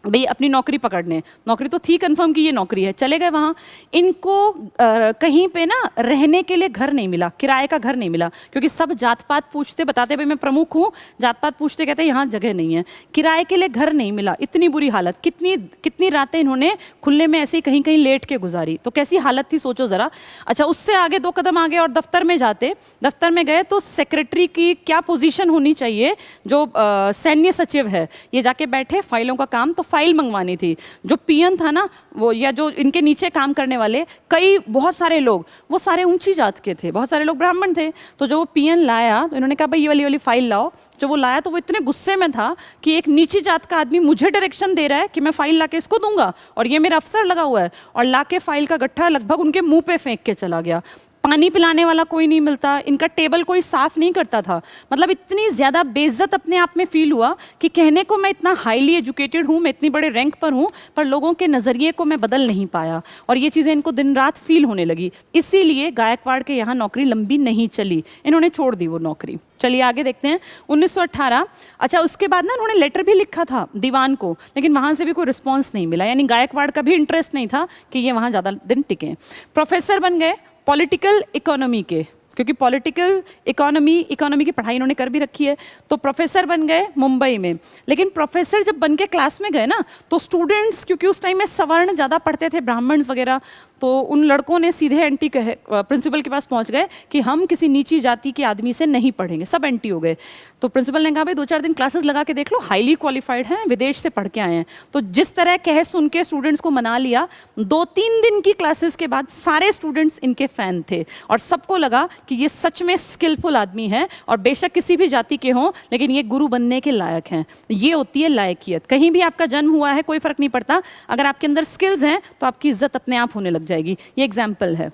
भाई अपनी नौकरी पकड़ने, नौकरी तो थी कंफर्म कि ये नौकरी है, चले गए वहाँ। इनको कहीं पे ना रहने के लिए घर नहीं मिला, किराए का घर नहीं मिला, क्योंकि सब जात पात पूछते, बताते भाई मैं प्रमुख हूँ, जात पात पूछते कहते यहाँ जगह नहीं है, किराए के लिए घर नहीं मिला। इतनी बुरी हालत, कितनी कितनी रातें इन्होंने खुले में ऐसे ही कहीं कहीं लेट के गुजारी, तो कैसी हालत थी सोचो ज़रा। अच्छा, उससे आगे 2 कदम आगे और दफ्तर में जाते, दफ्तर में गए तो सेक्रेटरी की क्या पोजीशन होनी चाहिए, जो सैन्य सचिव है, ये जाके बैठे, फाइलों का काम, तो फाइल मंगवानी थी। जो पीएन था ना वो, या जो इनके नीचे काम करने वाले, कई बहुत सारे लोग, वो सारे ऊंची जात के थे, बहुत सारे लोग ब्राह्मण थे। तो जो वो पीएन लाया तो इन्होंने कहा भाई ये वाली फाइल लाओ। जो वो लाया तो वो इतने गुस्से में था कि एक नीची जात का आदमी मुझे डायरेक्शन दे रहा है कि मैं फाइल लाके इसको दूंगा, और ये मेरा अफसर लगा हुआ है, और लाके फाइल का गट्ठा लगभग उनके मुंह पे फेंक के चला गया। पानी पिलाने वाला कोई नहीं मिलता, इनका टेबल कोई साफ नहीं करता था। मतलब इतनी ज़्यादा बेइज्जत अपने आप में फील हुआ कि कहने को मैं इतना हाईली एजुकेटेड हूँ, मैं इतनी बड़े रैंक पर हूँ, पर लोगों के नज़रिए को मैं बदल नहीं पाया, और ये चीज़ें इनको दिन रात फील होने लगी। इसीलिए गायकवाड़ के यहाँ नौकरी लंबी नहीं चली, इन्होंने छोड़ दी वो नौकरी। चलिए आगे देखते हैं 1918। अच्छा, उसके बाद ना उन्होंने लेटर भी लिखा था दीवान को, लेकिन वहाँ से भी कोई रिस्पॉन्स नहीं मिला, यानी गायकवाड़ का भी इंटरेस्ट नहीं था कि ये वहाँ ज़्यादा दिन टिके। प्रोफेसर बन गए पॉलिटिकल इकोनॉमी के, क्योंकि पॉलिटिकल इकोनॉमी की पढ़ाई इन्होंने कर भी रखी है, तो प्रोफेसर बन गए मुंबई में। लेकिन प्रोफेसर जब बन के क्लास में गए ना, तो स्टूडेंट्स, क्योंकि उस टाइम में सवर्ण ज़्यादा पढ़ते थे, ब्राह्मण्स वगैरह, तो उन लड़कों ने सीधे एंटी कहे, प्रिंसिपल के पास पहुंच गए कि हम किसी नीची जाति के आदमी से नहीं पढ़ेंगे, सब एंटी हो गए। तो प्रिंसिपल ने कहा भाई 2-4 दिन क्लासेस लगा के देख लो, हाईली क्वालिफाइड हैं, विदेश से पढ़ के आए हैं। तो जिस तरह कह सुन के स्टूडेंट्स को मना लिया, 2-3 दिन की क्लासेस के बाद सारे स्टूडेंट्स इनके फैन थे, और सबको लगा कि ये सच में स्किलफुल आदमी है, और बेशक किसी भी जाति के हों, लेकिन ये गुरु बनने के लायक हैं। ये होती है लायकियत। कहीं भी आपका जन्म हुआ है कोई फर्क नहीं पड़ता, अगर आपके अंदर स्किल्स हैं तो आपकी इज्जत अपने आप होने लग जाएगी। ये एग्जाम्पल है।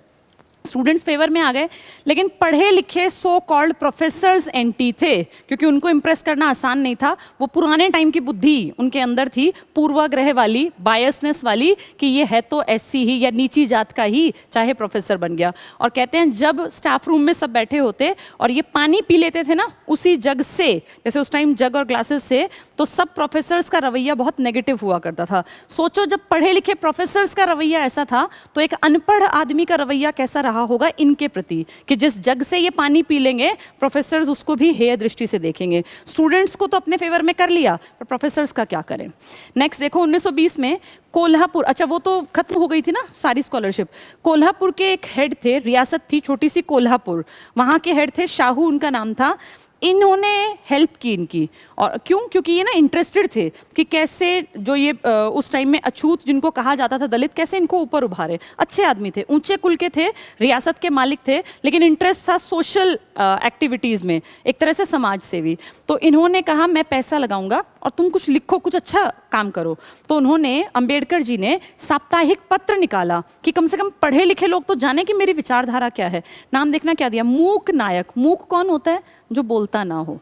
स्टूडेंट्स फेवर में आ गए, लेकिन पढ़े लिखे सो कॉल्ड प्रोफेसर्स एंटी थे, क्योंकि उनको इम्प्रेस करना आसान नहीं था। वो पुराने टाइम की बुद्धि उनके अंदर थी, पूर्वाग्रह वाली, बायसनेस वाली, कि ये है तो ऐसी ही या नीची जात का ही, चाहे प्रोफेसर बन गया। और कहते हैं जब स्टाफ रूम में सब बैठे होते और ये पानी पी लेते थे ना उसी जग से, जैसे उस टाइम जग और ग्लासेस से, तो सब प्रोफेसर्स का रवैया बहुत नेगेटिव हुआ करता था। सोचो जब पढ़े लिखे प्रोफेसर्स का रवैया ऐसा था, तो एक अनपढ़ आदमी का रवैया कैसा रहा होगा इनके प्रति, कि जिस जग से ये पानी पी लेंगे प्रोफेसर्स उसको भी हेय दृष्टि से देखेंगे। स्टूडेंट्स को तो अपने फेवर में कर लिया, पर प्रोफेसर्स का क्या करें। नेक्स्ट देखो 1920 में कोल्हापुर, अच्छा वो तो खत्म हो गई थी ना सारी स्कॉलरशिप। कोल्हापुर के एक हेड थे, रियासत थी छोटी सी कोल्हापुर, वहाँ के हेड थे शाहू उनका नाम था। इन्होंने हेल्प की इनकी, और क्यों, क्योंकि ये ना इंटरेस्टेड थे कि कैसे जो ये उस टाइम में अछूत जिनको कहा जाता था, दलित, कैसे इनको ऊपर उभारे। अच्छे आदमी थे, ऊंचे कुल के थे, रियासत के मालिक थे, लेकिन इंटरेस्ट था सोशल एक्टिविटीज़ में, एक तरह से समाज सेवी। तो इन्होंने कहा मैं पैसा लगाऊंगा और तुम कुछ लिखो, कुछ अच्छा काम करो। तो उन्होंने, अंबेडकर जी ने साप्ताहिक पत्र निकाला कि कम से कम पढ़े लिखे लोग तो जाने कि मेरी विचारधारा क्या है। नाम देखना क्या दिया, मूक नायक। मूक कौन होता है, जो बोलता ना हो।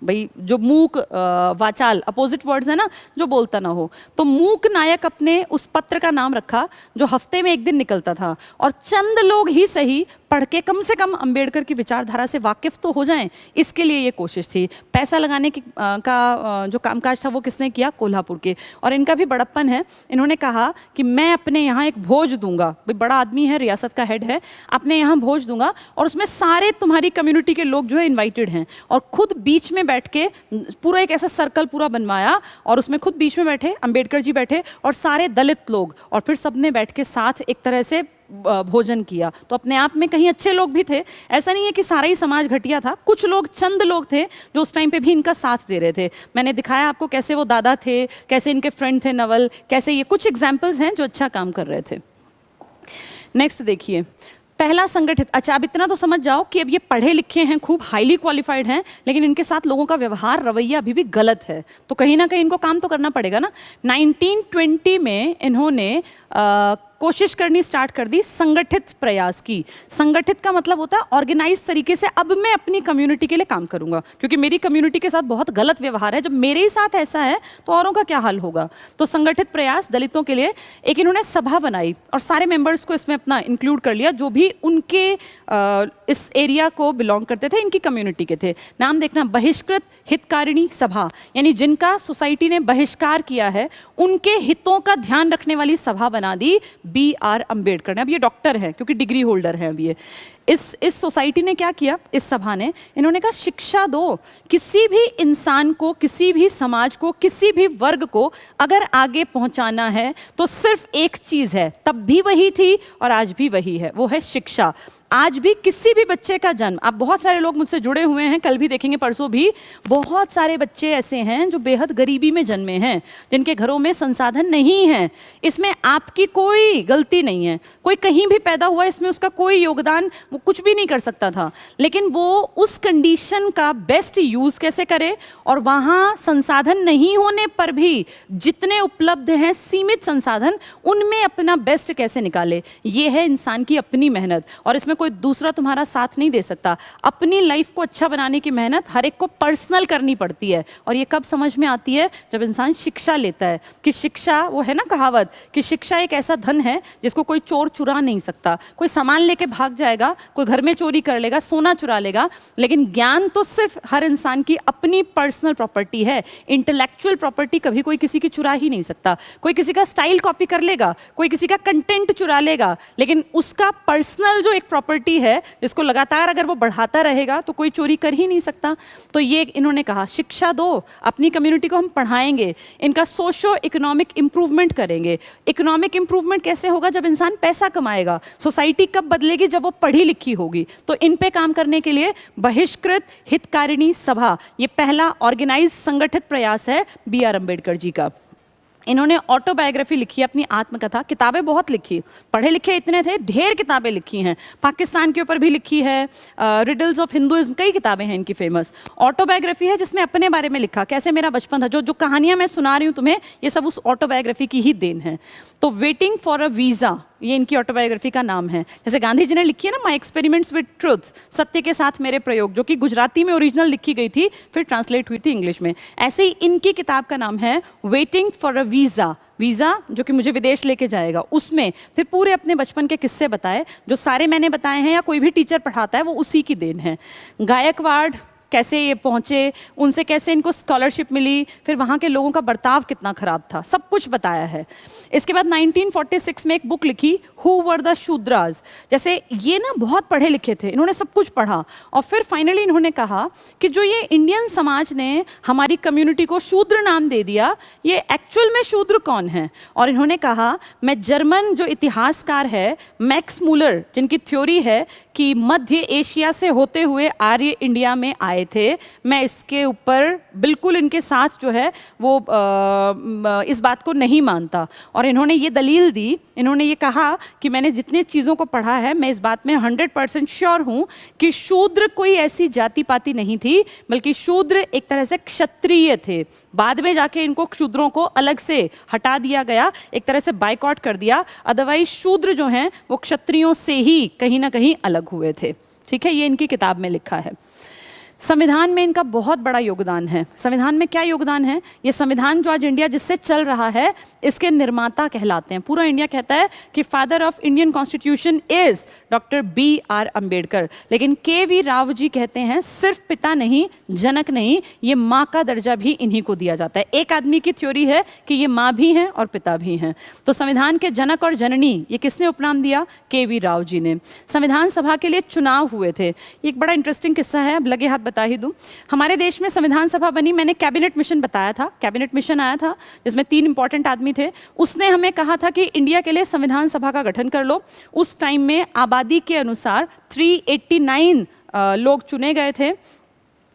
भाई जो मूक, वाचाल, अपोजिट वर्ड्स है ना, जो बोलता ना हो। तो मूक नायक अपने उस पत्र का नाम रखा, जो हफ्ते में एक दिन निकलता था, और चंद लोग ही सही पढ़ के कम से कम अंबेडकर की विचारधारा से वाकिफ तो हो जाएं, इसके लिए ये कोशिश थी। पैसा लगाने की का जो कामकाज था वो किसने किया, कोल्हापुर के। और इनका भी बड़प्पन है, इन्होंने कहा कि मैं अपने यहाँ एक भोज दूंगा, भाई बड़ा आदमी है, रियासत का हेड है, अपने यहाँ भोज दूंगा, और उसमें सारे तुम्हारी कम्युनिटी के लोग जो है इन्वाइटेड हैं। और खुद बीच में बैठ के पूरा एक ऐसा सर्कल पूरा बनवाया, और उसमें खुद बीच में बैठे, अंबेडकर जी बैठे और सारे दलित लोग, और फिर सबने बैठ के साथ एक तरह से भोजन किया। तो अपने आप में कहीं अच्छे लोग भी थे, ऐसा नहीं है कि सारा ही समाज घटिया था। कुछ लोग, चंद लोग थे जो उस टाइम पे भी इनका साथ दे रहे थे। मैंने दिखाया आपको कैसे वो दादा थे, कैसे इनके फ्रेंड थे नवल, कैसे ये कुछ एग्जाम्पल्स हैं जो अच्छा काम कर रहे थे। नेक्स्ट देखिए, पहला संगठित, अच्छा अब इतना तो समझ जाओ कि अब ये पढ़े लिखे हैं, खूब हाईली क्वालिफाइड हैं, लेकिन इनके साथ लोगों का व्यवहार रवैया अभी भी गलत है, तो कहीं ना कहीं इनको काम तो करना पड़ेगा ना। 1920 में इन्होंने कोशिश करनी स्टार्ट कर दी संगठित प्रयास की। संगठित का मतलब होता है ऑर्गेनाइज तरीके से, अब मैं अपनी कम्युनिटी के लिए काम करूंगा, क्योंकि मेरी कम्युनिटी के साथ बहुत गलत व्यवहार है, जब मेरे ही साथ ऐसा है तो औरों का क्या हाल होगा। तो संगठित प्रयास दलितों के लिए एक इन्होंने सभा बनाई और सारे मेंबर्स को इसमें अपना इंक्लूड कर लिया जो भी उनके इस एरिया को बिलोंग करते थे, इनकी कम्युनिटी के थे। नाम देखना, बहिष्कृत हितकारिणी सभा, यानी जिनका सोसाइटी ने बहिष्कार किया है उनके हितों का ध्यान रखने वाली सभा बना दी B.R. अम्बेडकर ने। अब ये डॉक्टर है क्योंकि डिग्री होल्डर है अब ये। इस सोसाइटी ने क्या किया, इस सभा ने, इन्होंने कहा शिक्षा दो, किसी भी इंसान को, किसी भी समाज को, किसी भी वर्ग को अगर आगे पहुंचाना है तो सिर्फ एक चीज है, तब भी वही थी और आज भी वही है, वो है शिक्षा। आज भी किसी भी बच्चे का जन्म, आप बहुत सारे लोग मुझसे जुड़े हुए हैं, कल भी देखेंगे परसों भी, बहुत सारे बच्चे ऐसे हैं जो बेहद गरीबी में जन्मे हैं, जिनके घरों में संसाधन नहीं है। इसमें आपकी कोई गलती नहीं है, कोई कहीं भी पैदा हुआ इसमें उसका कोई योगदान, वो कुछ भी नहीं कर सकता था, लेकिन वो उस कंडीशन का बेस्ट यूज कैसे करे और वहाँ संसाधन नहीं होने पर भी जितने उपलब्ध हैं सीमित संसाधन, उनमें अपना बेस्ट कैसे निकाले। ये है इंसान की अपनी मेहनत और इसमें कोई दूसरा तुम्हारा साथ नहीं दे सकता। अपनी लाइफ को अच्छा बनाने की मेहनत हर एक को पर्सनल करनी पड़ती है और ये कब समझ में आती है, जब इंसान शिक्षा लेता है। कि शिक्षा, वो है ना कहावत कि शिक्षा एक ऐसा धन है जिसको कोई चोर चुरा नहीं सकता। कोई सामान लेके भाग जाएगा, कोई घर में चोरी कर लेगा, सोना चुरा लेगा, लेकिन ज्ञान तो सिर्फ हर इंसान की अपनी पर्सनल प्रॉपर्टी है। इंटेलेक्चुअल प्रॉपर्टी कभी कोई किसी की चुरा ही नहीं सकता। कोई किसी का स्टाइल कॉपी कर लेगा, कोई किसी का कंटेंट चुरा लेगा, लेकिन उसका पर्सनल जो एक प्रॉपर्टी है जिसको लगातार अगर वो बढ़ाता रहेगा तो कोई चोरी कर ही नहीं सकता। तो ये इन्होंने कहा शिक्षा दो, अपनी कम्युनिटी को हम पढ़ाएंगे, इनका सोशो इकोनॉमिक इंप्रूवमेंट करेंगे। इकोनॉमिक इंप्रूवमेंट कैसे होगा, जब इंसान पैसा कमाएगा। सोसाइटी कब बदलेगी, जब वो पढ़ी लिखी होगी। तो इन पे काम करने के लिए बहिष्कृत हितकारिणी सभा, ये पहला ऑर्गेनाइज संगठित प्रयास है B.R. अम्बेडकर जी का। इन्होंने ऑटोबायोग्राफी लिखी, अपनी आत्मकथा, किताबें बहुत लिखी, पढ़े लिखे इतने थे, ढेर किताबें लिखी हैं, पाकिस्तान के ऊपर भी लिखी है, रिडल्स ऑफ हिंदुइज्म, कई किताबें हैं इनकी फेमस। ऑटोबायोग्राफी है जिसमें अपने बारे में लिखा, कैसे मेरा बचपन था, जो जो कहानियां मैं सुना रही हूँ तुम्हें, ये सब उस ऑटोबायोग्राफी की ही देन है। तो वेटिंग फॉर अ वीज़ा, ये इनकी ऑटोबायोग्राफी का नाम है। जैसे गांधी जी ने लिखी है ना माई एक्सपेरिमेंट्स विद ट्रुथ, सत्य के साथ मेरे प्रयोग, जो कि गुजराती में ओरिजिनल लिखी गई थी, फिर ट्रांसलेट हुई थी इंग्लिश में। ऐसे ही इनकी किताब का नाम है waiting for a visa, visa जो कि मुझे विदेश लेके जाएगा। उसमें फिर पूरे अपने बचपन के किस्से बताए, जो सारे मैंने बताए हैं या कोई भी टीचर पढ़ाता है वो उसी की देन है। गायकवाड़ कैसे ये पहुँचे, उनसे कैसे इनको स्कॉलरशिप मिली, फिर वहाँ के लोगों का बर्ताव कितना खराब था, सब कुछ बताया है। इसके बाद 1946 में एक बुक लिखी, हु वर द शूद्रास। जैसे ये ना बहुत पढ़े लिखे थे, इन्होंने सब कुछ पढ़ा और फिर फाइनली इन्होंने कहा कि जो ये इंडियन समाज ने हमारी कम्युनिटी को शूद्र नाम दे दिया, ये एक्चुअल में शूद्र कौन है। और इन्होंने कहा, मैं जर्मन जो इतिहासकार है मैक्स मूलर, जिनकी थ्योरी है कि मध्य एशिया से होते हुए आर्य इंडिया में आए थे, मैं इसके ऊपर बिल्कुल इनके साथ जो है वो इस बात को नहीं मानता। और इन्होंने ये दलील दी, इन्होंने ये कहा कि मैंने जितनी चीज़ों को पढ़ा है मैं इस बात में 100% श्योर हूँ कि शूद्र कोई ऐसी जाति पाति नहीं थी, बल्कि शूद्र एक तरह से क्षत्रिय थे। बाद में जाके इनको शूद्रों को अलग से हटा दिया गया, एक तरह से बाइकआउट कर दिया, अदरवाइज शूद्र जो हैं वो क्षत्रियों से ही कहीं ना कहीं अलग हुए थे। ठीक है, ये इनकी किताब में लिखा है। संविधान में इनका बहुत बड़ा योगदान है। संविधान में क्या योगदान है, ये संविधान जो आज इंडिया जिससे चल रहा है इसके निर्माता कहलाते हैं। पूरा इंडिया कहता है कि father of Indian constitution is doctor B.R. Ambedkar, लेकिन K.V. राव जी कहते हैं सिर्फ पिता नहीं, जनक नहीं, ये माँ का दर्जा भी इन्हीं को दिया जाता है। एक आदमी की थ्योरी है कि ये माँ भी हैं और पिता भी हैं। तो संविधान के जनक और जननी ये किसने उपनाम दिया, K.V. राव जी ने। संविधान सभा के लिए चुनाव हुए थे, ये एक बड़ा इंटरेस्टिंग किस्सा है, अब लगे हाथ बता ही दूं। हमारे देश में संविधान सभा बनी, मैंने कैबिनेट मिशन बताया था, कैबिनेट मिशन आया था जिसमें 3 इंपॉर्टेंट आदमी थे। उसने हमें कहा था कि इंडिया के लिए संविधान सभा का गठन कर लो। उस टाइम में आबादी के अनुसार 389 लोग चुने गए थे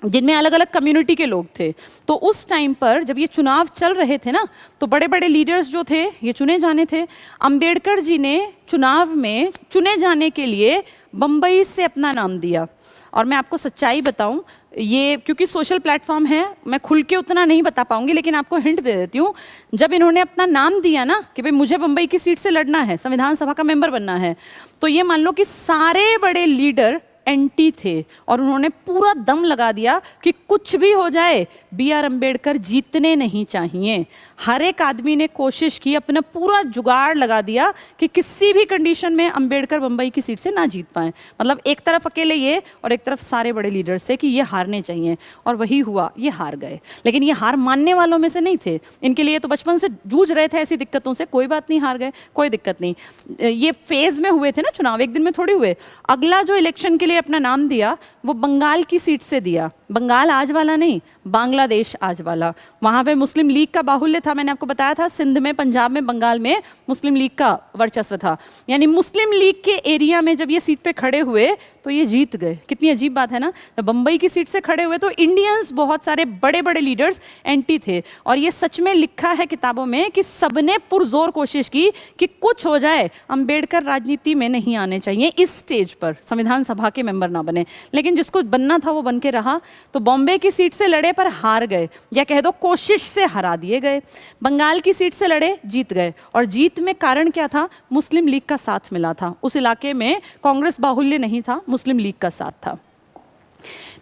जिनमें अलग अलग कम्युनिटी के लोग थे। तो उस टाइम पर जब ये चुनाव चल रहे थे ना, तो बड़े बड़े लीडर्स जो थे ये चुने जाने थे। अंबेडकर जी ने चुनाव में चुने जाने के लिए बम्बई से अपना नाम दिया। और मैं आपको सच्चाई बताऊं, ये क्योंकि सोशल प्लेटफॉर्म है, मैं खुल के उतना नहीं बता पाऊंगी, लेकिन आपको हिंट दे देती हूँ। जब इन्होंने अपना नाम दिया ना कि भाई मुझे बम्बई की सीट से लड़ना है, संविधान सभा का मेंबर बनना है, तो ये मान लो कि सारे बड़े लीडर एंटी थे और उन्होंने पूरा दम लगा दिया कि कुछ भी हो जाए बी आर अम्बेडकर जीतने नहीं चाहिए। हर एक आदमी ने कोशिश की, अपना पूरा जुगाड़ लगा दिया कि किसी भी कंडीशन में अम्बेडकर बम्बई की सीट से ना जीत पाए। मतलब एक तरफ अकेले ये और एक तरफ सारे बड़े लीडर्स थे कि ये हारने चाहिए, और वही हुआ, ये हार गए। लेकिन ये हार मानने वालों में से नहीं थे, इनके लिए तो बचपन से जूझ रहे थे ऐसी दिक्कतों से, कोई बात नहीं, हार गए, कोई दिक्कत नहीं। ये फेज में हुए थे ना चुनाव, एक दिन में थोड़ी हुए। अगला जो इलेक्शन के लिए अपना नाम दिया वो बंगाल की सीट से दिया। बंगाल आज वाला नहीं, बांग्लादेश आज वाला। वहाँ पे मुस्लिम लीग का बाहुल्य था, मैंने आपको बताया था। सिंध में, पंजाब में, बंगाल में मुस्लिम लीग का वर्चस्व था। यानी मुस्लिम लीग के एरिया में जब ये सीट पे खड़े हुए तो ये जीत गए। कितनी अजीब बात है ना। जब बम्बई की सीट से खड़े हुए तो इंडियंस, बहुत सारे बड़े बड़े लीडर्स एंटी थे। और ये सच में लिखा है किताबों में कि सबने पुरजोर कोशिश की कि कुछ हो जाए, अम्बेडकर राजनीति में नहीं आने चाहिए, इस स्टेज पर संविधान सभा के मेंबर ना बने। लेकिन जिसको बनना था वो बन के रहा। तो बॉम्बे की सीट से लड़े पर हार गए, या कह दो कोशिश से हरा दिए गए। बंगाल की सीट से लड़े, जीत गए। और जीत में कारण क्या था? मुस्लिम लीग का साथ मिला था। उस इलाके में कांग्रेस बाहुल्य नहीं था, मुस्लिम लीग का साथ था।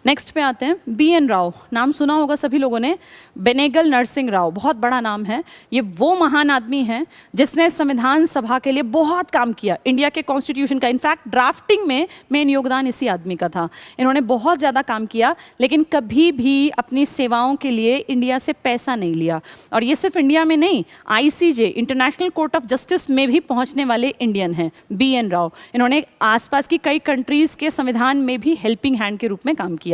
नेक्स्ट पे आते हैं, बी एन राव। नाम सुना होगा सभी लोगों ने, बेनेगल नरसिंह राव, बहुत बड़ा नाम है। ये वो महान आदमी हैं जिसने संविधान सभा के लिए बहुत काम किया, इंडिया के कॉन्स्टिट्यूशन का। इनफैक्ट ड्राफ्टिंग में मेन योगदान इसी आदमी का था। इन्होंने बहुत ज़्यादा काम किया, लेकिन कभी भी अपनी सेवाओं के लिए इंडिया से पैसा नहीं लिया। और ये सिर्फ इंडिया में नहीं, ICJ, international court of justice में भी पहुँचने वाले इंडियन हैं बी एन राव। इन्होंने आसपास की कई कंट्रीज़ के संविधान में भी हेल्पिंग हैंड के रूप में काम किया।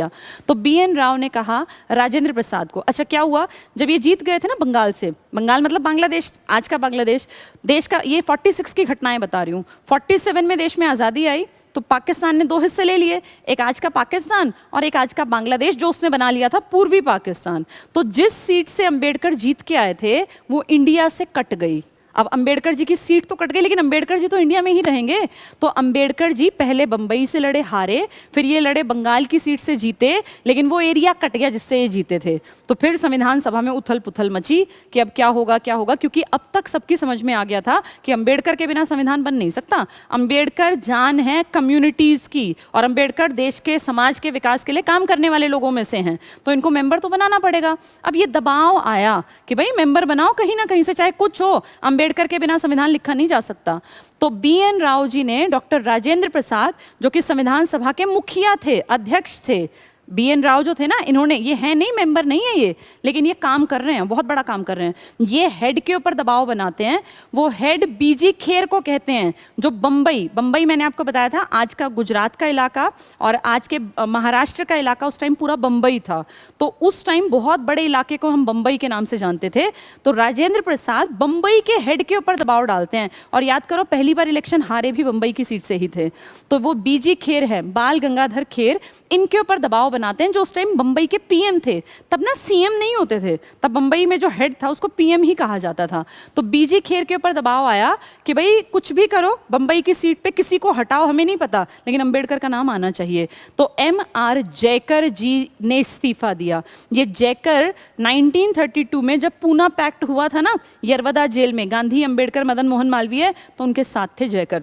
तो बी एन राव ने कहा राजेंद्र प्रसाद को, अच्छा क्या हुआ जब ये जीत गए थे ना बंगाल से, बंगाल मतलब बांग्लादेश, आज का बांग्लादेश देश का, ये 46 की घटनाएं बता रही हूँ। 47 में देश में आज़ादी आई तो पाकिस्तान ने 2 हिस्से ले लिए, एक आज का पाकिस्तान और एक आज का बांग्लादेश, जो उसने बना लिया था पूर्वी पाकिस्तान। तो जिस सीट से अंबेडकर जीत के आए थे वो इंडिया से कट गई। अब अंबेडकर जी की सीट तो कट गई, लेकिन अंबेडकर जी तो इंडिया में ही रहेंगे। तो अंबेडकर जी पहले बंबई से लड़े, हारे, फिर ये लड़े बंगाल की सीट से, जीते, लेकिन वो एरिया कट गया जिससे ये जीते थे। तो फिर संविधान सभा में उथल पुथल मची कि अब क्या होगा क्या होगा, क्योंकि अब तक सबकी समझ में आ गया था कि अंबेडकर के बिना संविधान बन नहीं सकता। अंबेडकर जान है कम्युनिटीज़ की, और अंबेडकर देश के समाज के विकास के लिए काम करने वाले लोगों में से हैं, तो इनको मेंबर तो बनाना पड़ेगा। अब ये दबाव आया कि भाई मेंबर बनाओ कहीं ना कहीं से, चाहे कुछ हो, अंबेडकर के बिना संविधान लिखा नहीं जा सकता। तो बी एन राव जी ने डॉक्टर राजेंद्र प्रसाद, जो कि संविधान सभा के मुखिया थे, अध्यक्ष थे, बी एन राव जो थे ना, इन्होंने, ये है नहीं, मेंबर नहीं है ये, लेकिन ये काम कर रहे हैं, बहुत बड़ा काम कर रहे हैं। ये हेड के ऊपर दबाव बनाते हैं। वो हेड बीजी खेर को कहते हैं, जो बम्बई मैंने आपको बताया था, आज का गुजरात का इलाका और आज के महाराष्ट्र का इलाका, उस टाइम पूरा बम्बई था। तो उस टाइम बहुत बड़े इलाके को हम बम्बई के नाम से जानते थे। तो राजेंद्र प्रसाद बम्बई के हेड के ऊपर दबाव डालते हैं। और याद करो, पहली बार इलेक्शन हारे भी बम्बई की सीट से ही थे। तो वो बीजी खेर है, बाल गंगाधर खेर, इनके ऊपर दबाव बनाते हैं, जो उस टाइम बम्बई के पीएम थे। तब ना सीएम नहीं होते थे, तब बम्बई में जो हेड था उसको पीएम ही कहा जाता था। तो बीजी खेर के ऊपर दबाव आया कि भाई कुछ भी करो, बम्बई की सीट पे किसी को हटाओ, हमें नहीं पता, लेकिन अंबेडकर का नाम आना चाहिए। तो MR जयकर जी ने इस्तीफा दिया। ये जयकर 1932 में जब पूना पैक्ट हुआ था ना, यरवदा जेल में, गांधी, अंबेडकर, मदन मोहन मालवीय, तो उनके साथ थे जयकर।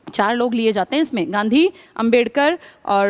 4 लोग लिए जाते हैं इसमें, गांधी, अंबेडकर और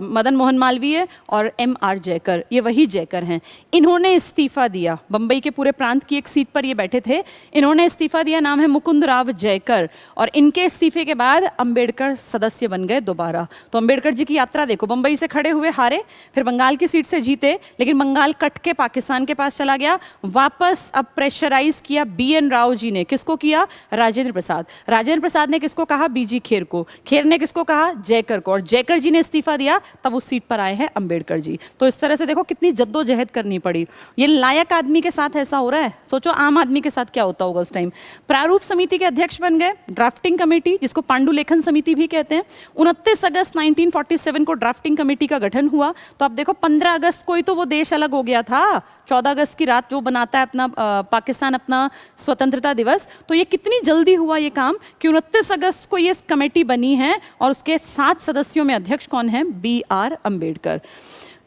मदन मोहन मालवीय और MR जयकर, ये वही जयकर हैं। इन्होंने इस्तीफा दिया, बम्बई के पूरे प्रांत की एक सीट पर ये बैठे थे, इन्होंने इस्तीफा दिया, नाम है मुकुंद राव जयकर। और इनके इस्तीफे के बाद अंबेडकर सदस्य बन गए दोबारा। तो अंबेडकर जी की यात्रा देखो, बम्बई से खड़े हुए, हारे, फिर बंगाल की सीट से जीते, लेकिन बंगाल कट के पाकिस्तान के पास चला गया। वापस अब प्रेशराइज किया बी एन राव जी ने, किसको किया? राजेंद्र प्रसाद। राजेंद्र प्रसाद ने किसको कहा? बीजी खेर को, खेर ने किसको कहा, जयकर को, और जयकर जी ने इस्तीफा दिया, तब उस सीट पर आए हैं अंबेडकर जी। तो इस तरह से देखो कितनी जद्दोजहद करनी पड़ी। ये लायक आदमी के साथ ऐसा हो रहा है, सोचो आम आदमी के साथ क्या होता होगा उस टाइम। प्रारूप समिति के अध्यक्ष बन गए, ड्राफ्टिंग कमेटी जिसको पांडुलेखन समिति भी कहते हैं। 29 अगस्त 1947 को ड्राफ्टिंग कमेटी का गठन हुआ। तो अब देखो 15 अगस्त को ही तो वो देश अलग हो गया था, 14 अगस्त की रात जो बनाता है अपना पाकिस्तान अपना स्वतंत्रता दिवस। तो ये कितनी जल्दी हुआ ये काम कि 29 अगस्त को ये कमेटी बनी है, और उसके 7 सदस्यों में अध्यक्ष कौन है, B.R. अम्बेडकर।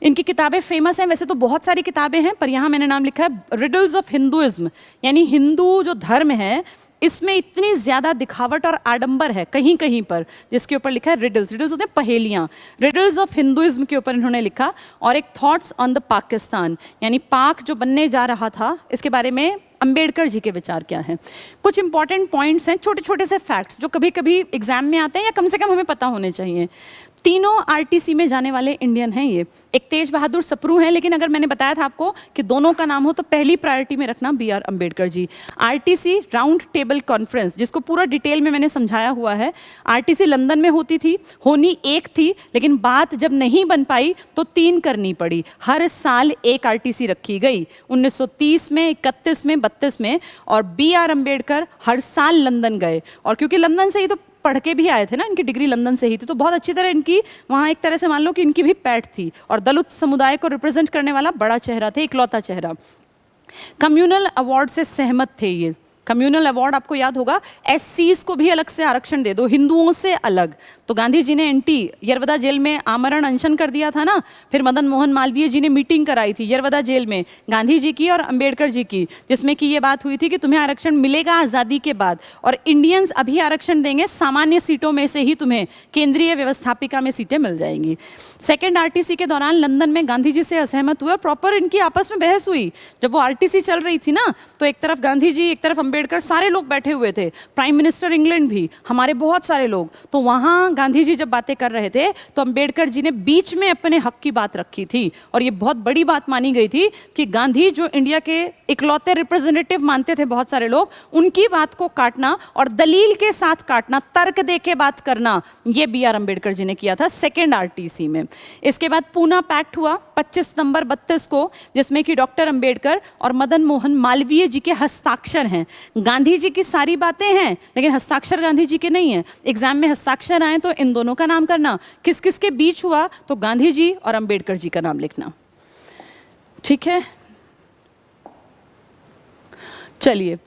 इनकी किताबें फेमस हैं, वैसे तो बहुत सारी किताबें हैं, पर यहाँ मैंने नाम लिखा है रिडल्स ऑफ हिंदुइज्म, यानी हिंदू जो धर्म है इसमें इतनी ज्यादा दिखावट और आडंबर है कहीं कहीं पर, जिसके ऊपर लिखा है रिडल्स। रिडल्स होते हैं पहेलियां, रिडल्स ऑफ हिंदुइज्म के ऊपर इन्होंने लिखा। और एक थॉट्स ऑन द पाकिस्तान, यानी पाक जो बनने जा रहा था इसके बारे में अंबेडकर जी के विचार क्या हैं। कुछ इंपॉर्टेंट पॉइंट्स हैं, छोटे छोटे से फैक्ट्स जो कभी कभी एग्जाम में आते हैं या कम से कम हमें पता होने चाहिए। तीनों आरटीसी में जाने वाले इंडियन हैं ये। एक तेज बहादुर सप्रू हैं, लेकिन अगर मैंने बताया था आपको कि दोनों का नाम हो तो पहली प्रायोरिटी में रखना B.R. Ambedkar ji. RTC round table conference, जिसको पूरा डिटेल में मैंने समझाया हुआ है। आरटीसी लंदन में होती थी, होनी एक थी, लेकिन बात जब नहीं बन पाई तो 3 करनी पड़ी। हर साल एक आरटीसी रखी गई, 1930 में, 31 में, 32 में। और B.R. अम्बेडकर हर साल लंदन गए, और क्योंकि लंदन से ही तो पढ़ के भी आए थे ना, इनकी डिग्री लंदन से ही थी, तो बहुत अच्छी तरह इनकी वहाँ एक तरह से मान लो कि इनकी भी पैठ थी। और दलित समुदाय को रिप्रेजेंट करने वाला बड़ा चेहरा थे, इकलौता चेहरा। कम्युनल अवार्ड से सहमत थे ये। कम्युनल अवार्ड आपको याद होगा, एससीज को भी अलग से आरक्षण दे दो, हिंदुओं से अलग। तो गांधी जी ने एंटी यरवदा जेल में आमरण अनशन कर दिया था ना, फिर मदन मोहन मालवीय जी ने मीटिंग कराई थी यरवदा जेल में, गांधी जी की और अंबेडकर जी की, जिसमें कि ये बात हुई थी कि तुम्हें आरक्षण मिलेगा आज़ादी के बाद, और इंडियंस अभी आरक्षण देंगे, सामान्य सीटों में से ही तुम्हें केंद्रीय व्यवस्थापिका में सीटें मिल जाएंगी। सेकेंड आरटीसी के दौरान लंदन में गांधी जी से असहमत हुए और प्रॉपर इनकी आपस में बहस हुई। जब वो आरटीसी चल रही थी ना, तो एक तरफ गांधी जी, एक तरफ अंबेडकर, सारे लोग बैठे हुए थे, प्राइम मिनिस्टर इंग्लैंड भी, हमारे बहुत सारे लोग। तो वहां गांधी जी जब बातें कर रहे थे तो अंबेडकर जी ने बीच में अपने हक की बात रखी थी, और ये बहुत बड़ी बात मानी गई थी कि गांधी जो इंडिया के इकलौते रिप्रेजेंटेटिव मानते थे बहुत सारे लोग, उनकी बात को काटना और दलील के साथ काटना, तर्क दे के बात करना, ये B.R. अम्बेडकर जी ने किया था सेकेंड आरटीसी में। इसके बाद पूना पैक्ट हुआ 25 सितंबर 32 को, जिसमें कि डॉक्टर अंबेडकर और मदन मोहन मालवीय जी के हस्ताक्षर हैं। गांधी जी की सारी बातें हैं, लेकिन हस्ताक्षर गांधी जी के नहीं है। एग्जाम में हस्ताक्षर आए तो इन दोनों का नाम करना, किस किस के बीच हुआ, तो गांधी जी और अंबेडकर जी का नाम लिखना। ठीक है, चलिए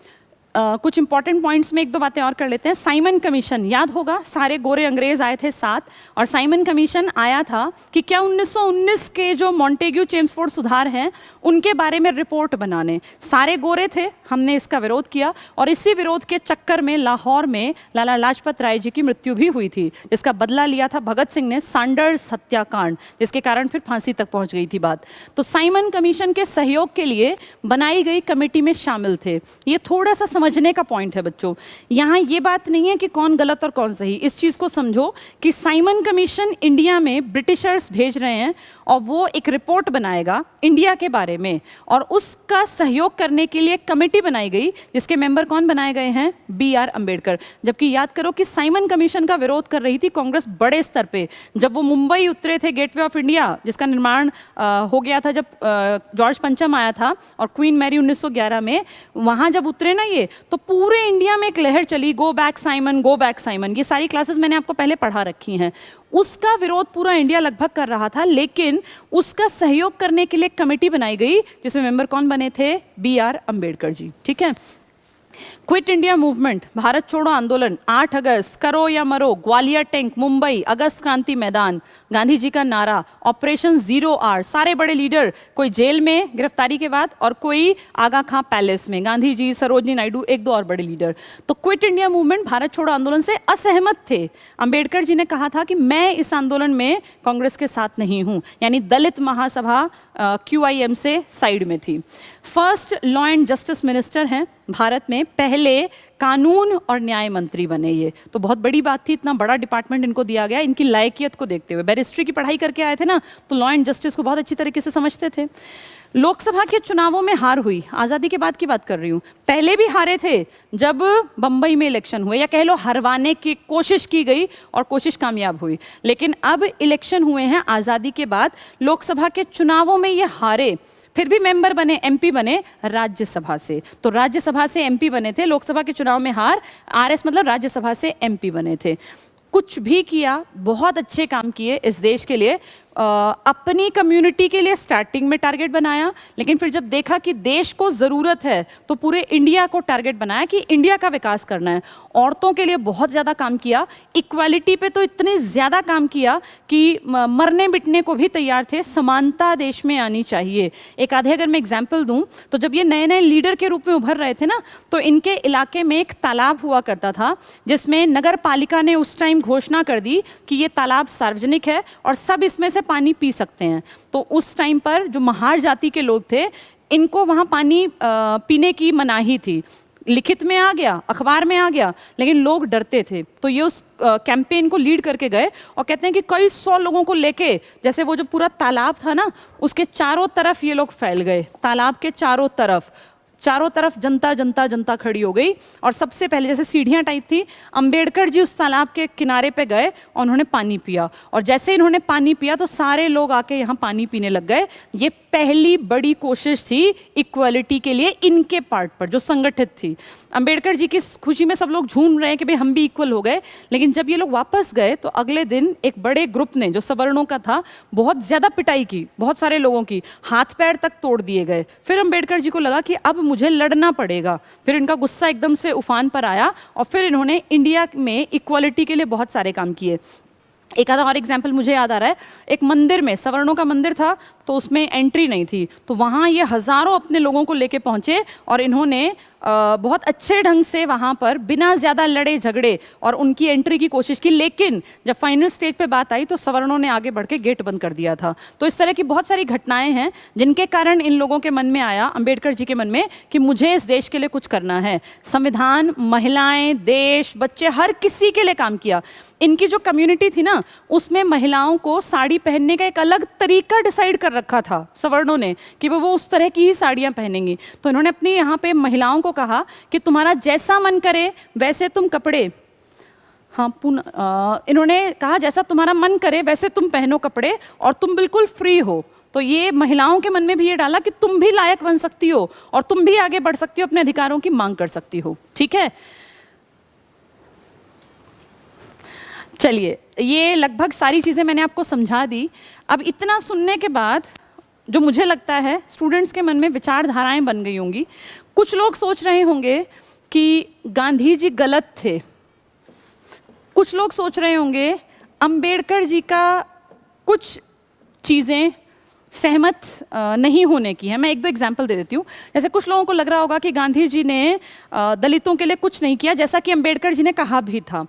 कुछ इंपॉर्टेंट पॉइंट्स में एक दो बातें और कर लेते हैं। साइमन कमीशन याद होगा, सारे गोरे अंग्रेज आए थे 7, और साइमन कमीशन आया था कि क्या 1919 के जो मॉन्टेग्यू चेम्सफोर्ड सुधार हैं उनके बारे में रिपोर्ट बनाने। सारे गोरे थे, हमने इसका विरोध किया, और इसी विरोध के चक्कर में लाहौर में लाला लाजपत राय जी की मृत्यु भी हुई थी, जिसका बदला लिया था भगत सिंह ने, सैंडर्स हत्याकांड, जिसके कारण फिर फांसी तक पहुंच गई थी बात। तो साइमन कमीशन के सहयोग के लिए बनाई गई कमेटी में शामिल थे। ये थोड़ा सा समझने का पॉइंट है बच्चों, यहाँ ये बात नहीं है कि कौन गलत और कौन सही, इस चीज को समझो कि साइमन कमीशन इंडिया में ब्रिटिशर्स भेज रहे हैं, और वो एक रिपोर्ट बनाएगा इंडिया के बारे में, और उसका सहयोग करने के लिए एक कमेटी बनाई गई, जिसके मेंबर कौन बनाए गए हैं, B.R. अम्बेडकर। जबकि याद करो कि साइमन कमीशन का विरोध कर रही थी कांग्रेस बड़े स्तर पे। जब वो मुंबई उतरे थे, गेटवे ऑफ इंडिया जिसका निर्माण हो गया था जब जॉर्ज पंचम आया था, और क्वीन मैरी 1911 में, वहां जब उतरे ना ये, तो पूरे इंडिया में एक लहर चली, go back Simon, go back Simon. ये सारी क्लासेस मैंने आपको पहले पढ़ा रखी हैं। उसका विरोध पूरा इंडिया लगभग कर रहा था, लेकिन उसका सहयोग करने के लिए एक कमेटी बनाई गई, जिसमें मेंबर कौन बने थे, B.R. अम्बेडकर जी। ठीक है, क्विट इंडिया मूवमेंट, भारत छोड़ो आंदोलन, 8 अगस्त, करो या मरो, ग्वालियर टैंक, मुंबई, अगस्त क्रांति मैदान, गांधी जी का नारा, ऑपरेशन 0R, सारे बड़े लीडर, कोई जेल में गिरफ्तारी के बाद और कोई आगा खां पैलेस में, गांधी जी, सरोजनी नायडू, एक दो और बड़े लीडर। तो क्विट इंडिया मूवमेंट भारत छोड़ो आंदोलन से असहमत थे। अंबेडकर जी ने कहा था कि मैं इस आंदोलन में कांग्रेस के साथ नहीं हूं, यानी दलित महासभा QIM से साइड में थी। First law and justice minister हैं भारत में, पहले कानून और न्याय मंत्री बने ये, तो बहुत बड़ी बात थी, इतना बड़ा डिपार्टमेंट इनको दिया गया। इनकी लायकियत को देखते हुए, बैरिस्ट्री की पढ़ाई करके आए थे ना, तो लॉ एंड जस्टिस को बहुत अच्छी तरीके से समझते थे। लोकसभा के चुनावों में हार हुई, आज़ादी के बाद की बात कर रही हूँ, पहले भी हारे थे जब बम्बई में इलेक्शन हुए, या कह लो हरवाने की कोशिश की गई और कोशिश कामयाब हुई, लेकिन अब इलेक्शन हुए हैं आज़ादी के बाद, लोकसभा के चुनावों में ये हारे, फिर भी मेंबर बने, एमपी बने राज्यसभा से। तो राज्यसभा से एमपी बने थे, लोकसभा के चुनाव में हार, आरएस मतलब राज्यसभा से एमपी बने थे। कुछ भी किया, बहुत अच्छे काम किए इस देश के लिए, अपनी कम्युनिटी के लिए स्टार्टिंग में टारगेट बनाया, लेकिन फिर जब देखा कि देश को ज़रूरत है तो पूरे इंडिया को टारगेट बनाया कि इंडिया का विकास करना है। औरतों के लिए बहुत ज़्यादा काम किया, इक्वालिटी पे तो इतने ज़्यादा काम किया कि मरने मिटने को भी तैयार थे, समानता देश में आनी चाहिए। एक आधे अगर मैं एग्जाम्पल दूँ तो जब ये नए नए लीडर के रूप में उभर रहे थे ना, तो इनके इलाके में एक तालाब हुआ करता था, जिसमें नगर पालिका ने उस टाइम घोषणा कर दी कि ये तालाब सार्वजनिक है और सब इसमें से पानी पी सकते हैं। तो उस टाइम पर जो महार जाति के लोग थे, इनको वहाँ पानी पीने की मनाही थी, लिखित में आ गया, अखबार में आ गया, लेकिन लोग डरते थे। तो ये उस कैंपेन को लीड करके गए और कहते हैं कि कई 100 लोगों को लेके, जैसे वो जो पूरा तालाब था ना, उसके चारों तरफ ये लोग फैल गए, तालाब के चारों तरफ जनता जनता जनता खड़ी हो गई। और सबसे पहले जैसे सीढ़ियाँ टाइप थी, अंबेडकर जी उस तालाब के किनारे पे गए और उन्होंने पानी पिया, और जैसे इन्होंने पानी पिया तो सारे लोग आके यहाँ पानी पीने लग गए। ये पहली बड़ी कोशिश थी इक्वालिटी के लिए इनके पार्ट पर, जो संगठित थी। अंबेडकर जी की खुशी में सब लोग झूम रहे हैं कि भाई हम भी इक्वल हो गए, लेकिन जब ये लोग वापस गए तो अगले दिन एक बड़े ग्रुप ने, जो सवर्णों का था, बहुत ज़्यादा पिटाई की, बहुत सारे लोगों की, हाथ पैर तक तोड़ दिए गए। फिर अंबेडकर जी को लगा कि अब मुझे लड़ना पड़ेगा, फिर इनका गुस्सा एकदम से उफान पर आया और फिर इन्होंने इंडिया में इक्वालिटी के लिए बहुत सारे काम किए। एक आधा और एग्जाम्पल मुझे याद आ रहा है, एक मंदिर में, सवर्णों का मंदिर था, तो उसमें एंट्री नहीं थी, तो वहाँ ये हज़ारों अपने लोगों को लेके पहुँचे और इन्होंने बहुत अच्छे ढंग से वहाँ पर बिना ज़्यादा लड़े झगड़े और उनकी एंट्री की कोशिश की। लेकिन जब फाइनल स्टेज पे बात आई तो सवर्णों ने आगे बढ़ के गेट बंद कर दिया था। तो इस तरह की बहुत सारी घटनाएं हैं जिनके कारण इन लोगों के मन में आया, अंबेडकर जी के मन में, कि मुझे इस देश के लिए कुछ करना है। संविधान, महिलाएं, देश, बच्चे, हर किसी के लिए काम किया। इनकी जो कम्युनिटी थी ना, उसमें महिलाओं को साड़ी पहनने का एक अलग तरीका डिसाइड कर रखा था सवर्णों ने, कि वो उस तरह की ही साड़ियाँ पहनेंगी। तो इन्होंने अपनी यहाँ पे महिलाओं को कहा कि तुम्हारा जैसा मन करे वैसे तुम कपड़े, इन्होंने कहा जैसा तुम्हारा मन करे वैसे तुम पहनो कपड़े और तुम बिल्कुल फ्री हो। तो ये महिलाओं के मन में भी ये डाला कि तुम भी लायक बन सकती हो और तुम भी आगे बढ़ सकती हो, अपने अधिकारों की मांग कर सकती हो। ठीक है, चलिए, ये लगभग सारी चीज़ें मैंने आपको समझा दी। अब इतना सुनने के बाद जो मुझे लगता है स्टूडेंट्स के मन में विचारधाराएं बन गई होंगी। कुछ लोग सोच रहे होंगे कि गांधी जी गलत थे, कुछ लोग सोच रहे होंगे अंबेडकर जी का कुछ चीज़ें सहमत नहीं होने की है। मैं एक दो एग्जाम्पल दे देती हूँ। जैसे कुछ लोगों को लग रहा होगा कि गांधी जी ने दलितों के लिए कुछ नहीं किया, जैसा कि अंबेडकर जी ने कहा भी था।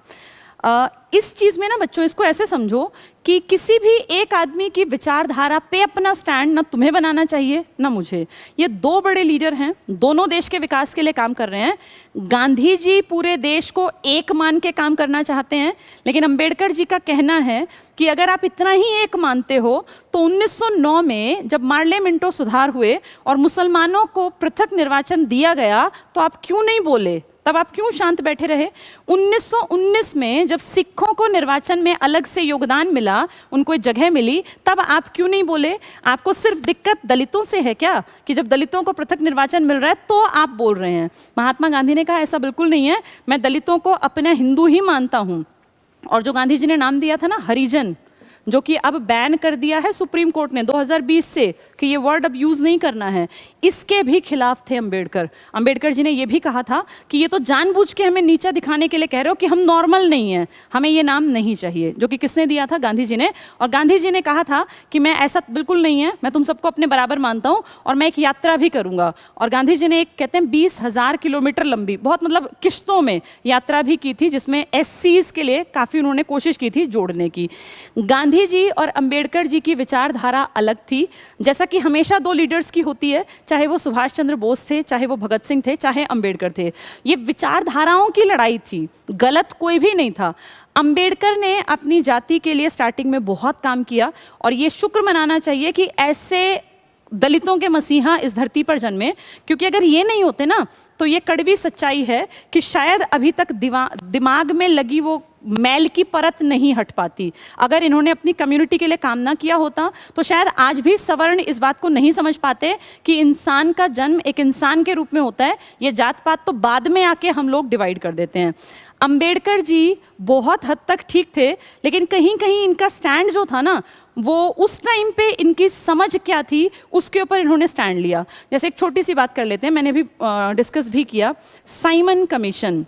इस चीज़ में ना बच्चों, इसको ऐसे समझो कि किसी भी एक आदमी की विचारधारा पे अपना स्टैंड ना तुम्हें बनाना चाहिए ना मुझे। ये दो बड़े लीडर हैं, दोनों देश के विकास के लिए काम कर रहे हैं। गांधी जी पूरे देश को एक मान के काम करना चाहते हैं, लेकिन अंबेडकर जी का कहना है कि अगर आप इतना ही एक मानते हो तो 1909 में जब मार्ले मिंटो सुधार हुए और मुसलमानों को पृथक निर्वाचन दिया गया तो आप क्यों नहीं बोले, तब आप क्यों शांत बैठे रहे? 1919 में जब सिखों को निर्वाचन में अलग से योगदान मिला, उनको एक जगह मिली, तब आप क्यों नहीं बोले? आपको सिर्फ दिक्कत दलितों से है क्या, कि जब दलितों को पृथक निर्वाचन मिल रहा है तो आप बोल रहे हैं? महात्मा गांधी ने कहा ऐसा बिल्कुल नहीं है, मैं दलितों को अपना हिंदू ही मानता हूँ। और जो गांधी जी ने नाम दिया था ना हरिजन, जो कि अब बैन कर दिया है सुप्रीम कोर्ट ने 2020 से कि ये वर्ड अब यूज़ नहीं करना है, इसके भी खिलाफ थे अंबेडकर। अंबेडकर जी ने ये भी कहा था कि ये तो जानबूझ के हमें नीचा दिखाने के लिए कह रहे हो कि हम नॉर्मल नहीं हैं, हमें ये नाम नहीं चाहिए। जो कि किसने दिया था? गांधी जी ने। और गांधी जी ने कहा था कि मैं ऐसा बिल्कुल नहीं है, मैं तुम सबको अपने बराबर मानता हूँ और मैं एक यात्रा भी करूँगा। और गांधी जी ने एक, कहते हैं 20,000 किलोमीटर लंबी, बहुत मतलब किश्तों में यात्रा भी की थी, जिसमें SCs के लिए काफ़ी उन्होंने कोशिश की थी जोड़ने की। गांधी जी और अंबेडकर जी की विचारधारा अलग थी, जैसा कि हमेशा दो लीडर्स की होती है, चाहे वो सुभाष चंद्र बोस थे, चाहे वो भगत सिंह थे, चाहे अंबेडकर थे। ये विचारधाराओं की लड़ाई थी, गलत कोई भी नहीं था। अंबेडकर ने अपनी जाति के लिए स्टार्टिंग में बहुत काम किया और ये शुक्र मनाना चाहिए कि ऐसे दलितों के मसीहा इस धरती पर जन्मे, क्योंकि अगर ये नहीं होते ना तो ये कड़वी सच्चाई है कि शायद अभी तक दिमाग में लगी वो मैल की परत नहीं हट पाती। अगर इन्होंने अपनी कम्युनिटी के लिए काम ना किया होता तो शायद आज भी सवर्ण इस बात को नहीं समझ पाते कि इंसान का जन्म एक इंसान के रूप में होता है। ये जात पात तो बाद में आके हम लोग डिवाइड कर देते हैं। अंबेडकर जी बहुत हद तक ठीक थे, लेकिन कहीं कहीं इनका स्टैंड जो था ना, वो उस टाइम पे इनकी समझ क्या थी उसके ऊपर इन्होंने स्टैंड लिया। जैसे एक छोटी सी बात कर लेते हैं, मैंने भी डिस्कस भी किया, साइमन कमीशन।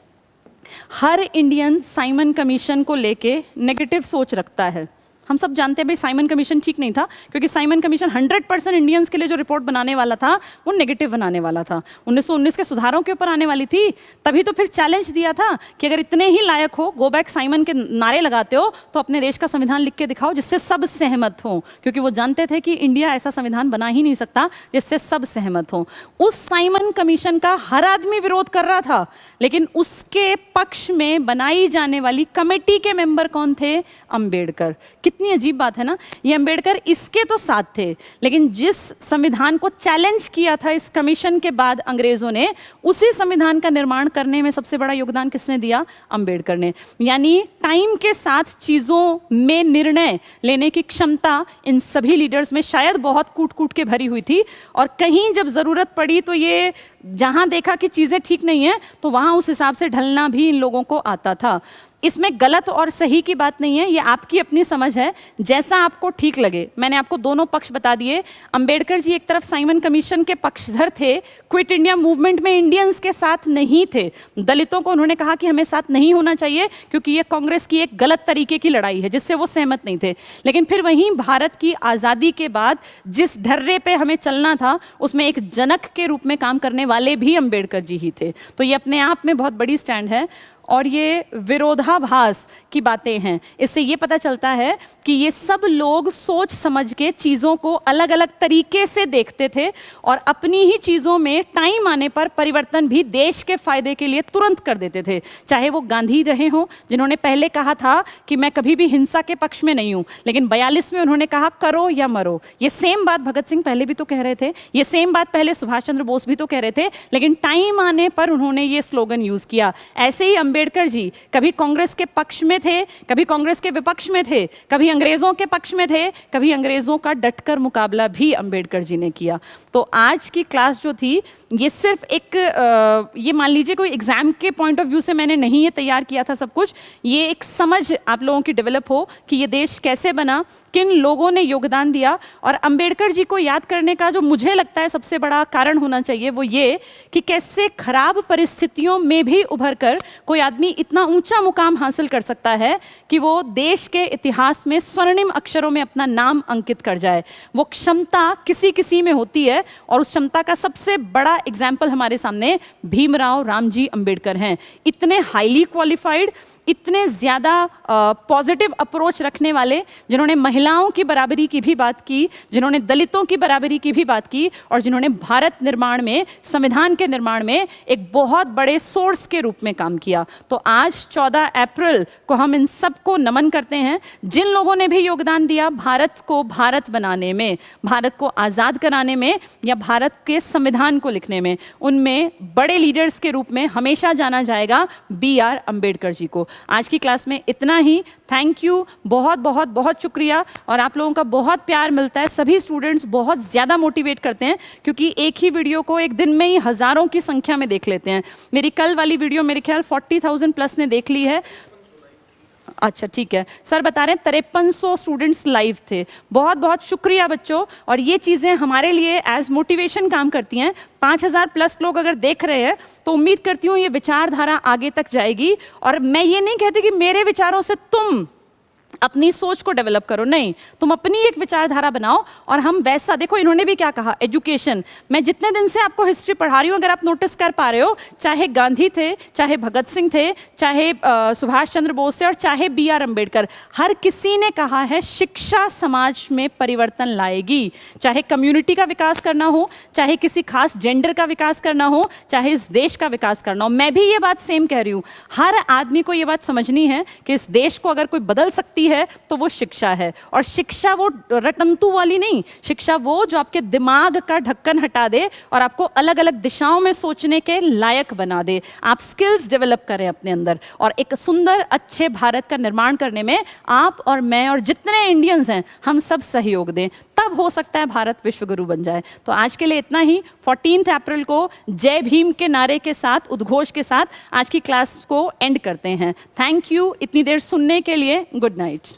हर इंडियन साइमन कमीशन को लेके नेगेटिव सोच रखता है। हम सब जानते हैं भाई साइमन कमीशन ठीक नहीं था, क्योंकि साइमन कमीशन 100% इंडियंस के लिए जो रिपोर्ट बनाने वाला था वो नेगेटिव बनाने वाला था। 1919 के सुधारों के ऊपर आने वाली थी, तभी तो फिर चैलेंज दिया था कि अगर इतने ही लायक हो, गो बैक साइमन के नारे लगाते हो, तो अपने देश का संविधान लिख के दिखाओ जिससे सब सहमत हो, क्योंकि वो जानते थे कि इंडिया ऐसा संविधान बना ही नहीं सकता जिससे सब सहमत हो। उस साइमन कमीशन का हर आदमी विरोध कर रहा था, लेकिन उसके पक्ष में बनाई जाने वाली कमेटी के मेंबर कौन थे? अंबेडकर। कितनी अजीब बात है ना, ये अंबेडकर इसके तो साथ थे, लेकिन जिस संविधान को चैलेंज किया था इस कमीशन के बाद अंग्रेजों ने, उसी संविधान का निर्माण करने में सबसे बड़ा योगदान किसने दिया? अंबेडकर ने। यानी टाइम के साथ चीजों में निर्णय लेने की क्षमता इन सभी लीडर्स में शायद बहुत कूट कूट के भरी हुई थी, और कहीं जब जरूरत पड़ी तो ये जहां देखा कि चीजें ठीक नहीं है तो वहां उस हिसाब से ढलना भी इन लोगों को आता था। इसमें गलत और सही की बात नहीं है, ये आपकी अपनी समझ है, जैसा आपको ठीक लगे। मैंने आपको दोनों पक्ष बता दिए। अंबेडकर जी एक तरफ साइमन कमीशन के पक्षधर थे, क्विट इंडिया मूवमेंट में इंडियंस के साथ नहीं थे। दलितों को उन्होंने कहा कि हमें साथ नहीं होना चाहिए क्योंकि ये कांग्रेस की एक गलत तरीके की लड़ाई है जिससे वो सहमत नहीं थे। लेकिन फिर वहीं भारत की आज़ादी के बाद जिस ढर्रे पे हमें चलना था उसमें एक जनक के रूप में काम करने वाले भी अंबेडकर जी ही थे। तो ये अपने आप में बहुत बड़ी स्टैंड है, और ये विरोधाभास की बातें हैं। इससे ये पता चलता है कि ये सब लोग सोच समझ के चीज़ों को अलग अलग तरीके से देखते थे और अपनी ही चीज़ों में टाइम आने पर परिवर्तन भी देश के फायदे के लिए तुरंत कर देते थे। चाहे वो गांधी रहे हों, जिन्होंने पहले कहा था कि मैं कभी भी हिंसा के पक्ष में नहीं हूँ, लेकिन 42 में उन्होंने कहा करो या मरो। ये सेम बात भगत सिंह पहले भी तो कह रहे थे, ये सेम बात पहले सुभाष चंद्र बोस भी तो कह रहे थे, लेकिन टाइम आने पर उन्होंने ये स्लोगन यूज़ किया। ऐसे ही अंबेडकर जी कभी कांग्रेस के पक्ष में थे, कभी कांग्रेस के विपक्ष में थे, कभी अंग्रेजों के पक्ष में थे, कभी अंग्रेजों का डटकर मुकाबला भी अंबेडकर जी ने किया। तो आज की क्लास जो थी ये सिर्फ एक ये मान लीजिए कोई एग्जाम के पॉइंट ऑफ व्यू से मैंने नहीं ये तैयार किया था सब कुछ, ये एक समझ आप लोगों की डेवलप हो कि ये देश कैसे बना, किन लोगों ने योगदान दिया। और अंबेडकर जी को याद करने का जो मुझे लगता है सबसे बड़ा कारण होना चाहिए वो ये कि कैसे खराब परिस्थितियों में भी उभर कर कोई आदमी इतना ऊंचा मुकाम हासिल कर सकता है कि वो देश के इतिहास में स्वर्णिम अक्षरों में अपना नाम अंकित कर जाए। वो क्षमता किसी किसी में होती है, और उस क्षमता का सबसे बड़ा एग्जाम्पल हमारे सामने भीमराव रामजी अंबेडकर हैं। इतने हाईली क्वालिफाइड, इतने ज़्यादा पॉजिटिव अप्रोच रखने वाले, जिन्होंने महिलाओं की बराबरी की भी बात की, जिन्होंने दलितों की बराबरी की भी बात की, और जिन्होंने भारत निर्माण में, संविधान के निर्माण में एक बहुत बड़े सोर्स के रूप में काम किया। तो आज 14 अप्रैल को हम इन सबको नमन करते हैं, जिन लोगों ने भी योगदान दिया भारत को भारत बनाने में, भारत को आज़ाद कराने में, या भारत के संविधान को लिखने में। उनमें बड़े लीडर्स के रूप में हमेशा जाना जाएगा BR अंबेडकर जी को। आज की क्लास में इतना ही। थैंक यू, बहुत बहुत बहुत शुक्रिया। और आप लोगों का बहुत प्यार मिलता है, सभी स्टूडेंट्स बहुत ज़्यादा मोटिवेट करते हैं, क्योंकि एक ही वीडियो को एक दिन में ही हज़ारों की संख्या में देख लेते हैं। मेरी कल वाली वीडियो मेरे ख्याल 40,000 प्लस ने देख ली है। अच्छा ठीक है, सर बता रहे हैं 5300 स्टूडेंट्स लाइव थे। बहुत बहुत शुक्रिया बच्चों, और ये चीज़ें हमारे लिए एज मोटिवेशन काम करती हैं। 5000 प्लस लोग अगर देख रहे हैं तो उम्मीद करती हूँ ये विचारधारा आगे तक जाएगी। और मैं ये नहीं कहती कि मेरे विचारों से तुम अपनी सोच को डेवलप करो, नहीं, तुम अपनी एक विचारधारा बनाओ। और हम वैसा, देखो इन्होंने भी क्या कहा, एजुकेशन। मैं जितने दिन से आपको हिस्ट्री पढ़ा रही हूँ, अगर आप नोटिस कर पा रहे हो, चाहे गांधी थे, चाहे भगत सिंह थे, चाहे सुभाष चंद्र बोस थे, और चाहे BR अंबेडकर, हर किसी ने कहा है शिक्षा समाज में परिवर्तन लाएगी। चाहे कम्युनिटी का विकास करना हो, चाहे किसी खास जेंडर का विकास करना हो, चाहे इस देश का विकास करना हो। मैं भी ये बात सेम कह रही हूँ, हर आदमी को ये बात समझनी है कि इस देश को अगर कोई बदल सकती शक्ति है तो वो शिक्षा है। और शिक्षा वो रटंतु वाली नहीं, शिक्षा वो जो आपके दिमाग का ढक्कन हटा दे और आपको अलग अलग दिशाओं में सोचने के लायक बना दे। आप स्किल्स डेवलप करें अपने अंदर, और एक सुंदर अच्छे भारत का निर्माण करने में आप और मैं और जितने इंडियंस हैं हम सब सहयोग दें, तब हो सकता है भारत विश्व गुरु बन जाए। तो आज के लिए इतना ही। 14 अप्रैल को जय भीम के नारे के साथ, उद्घोष के साथ आज की क्लास को एंड करते हैं। थैंक यू इतनी देर सुनने के लिए। Good night.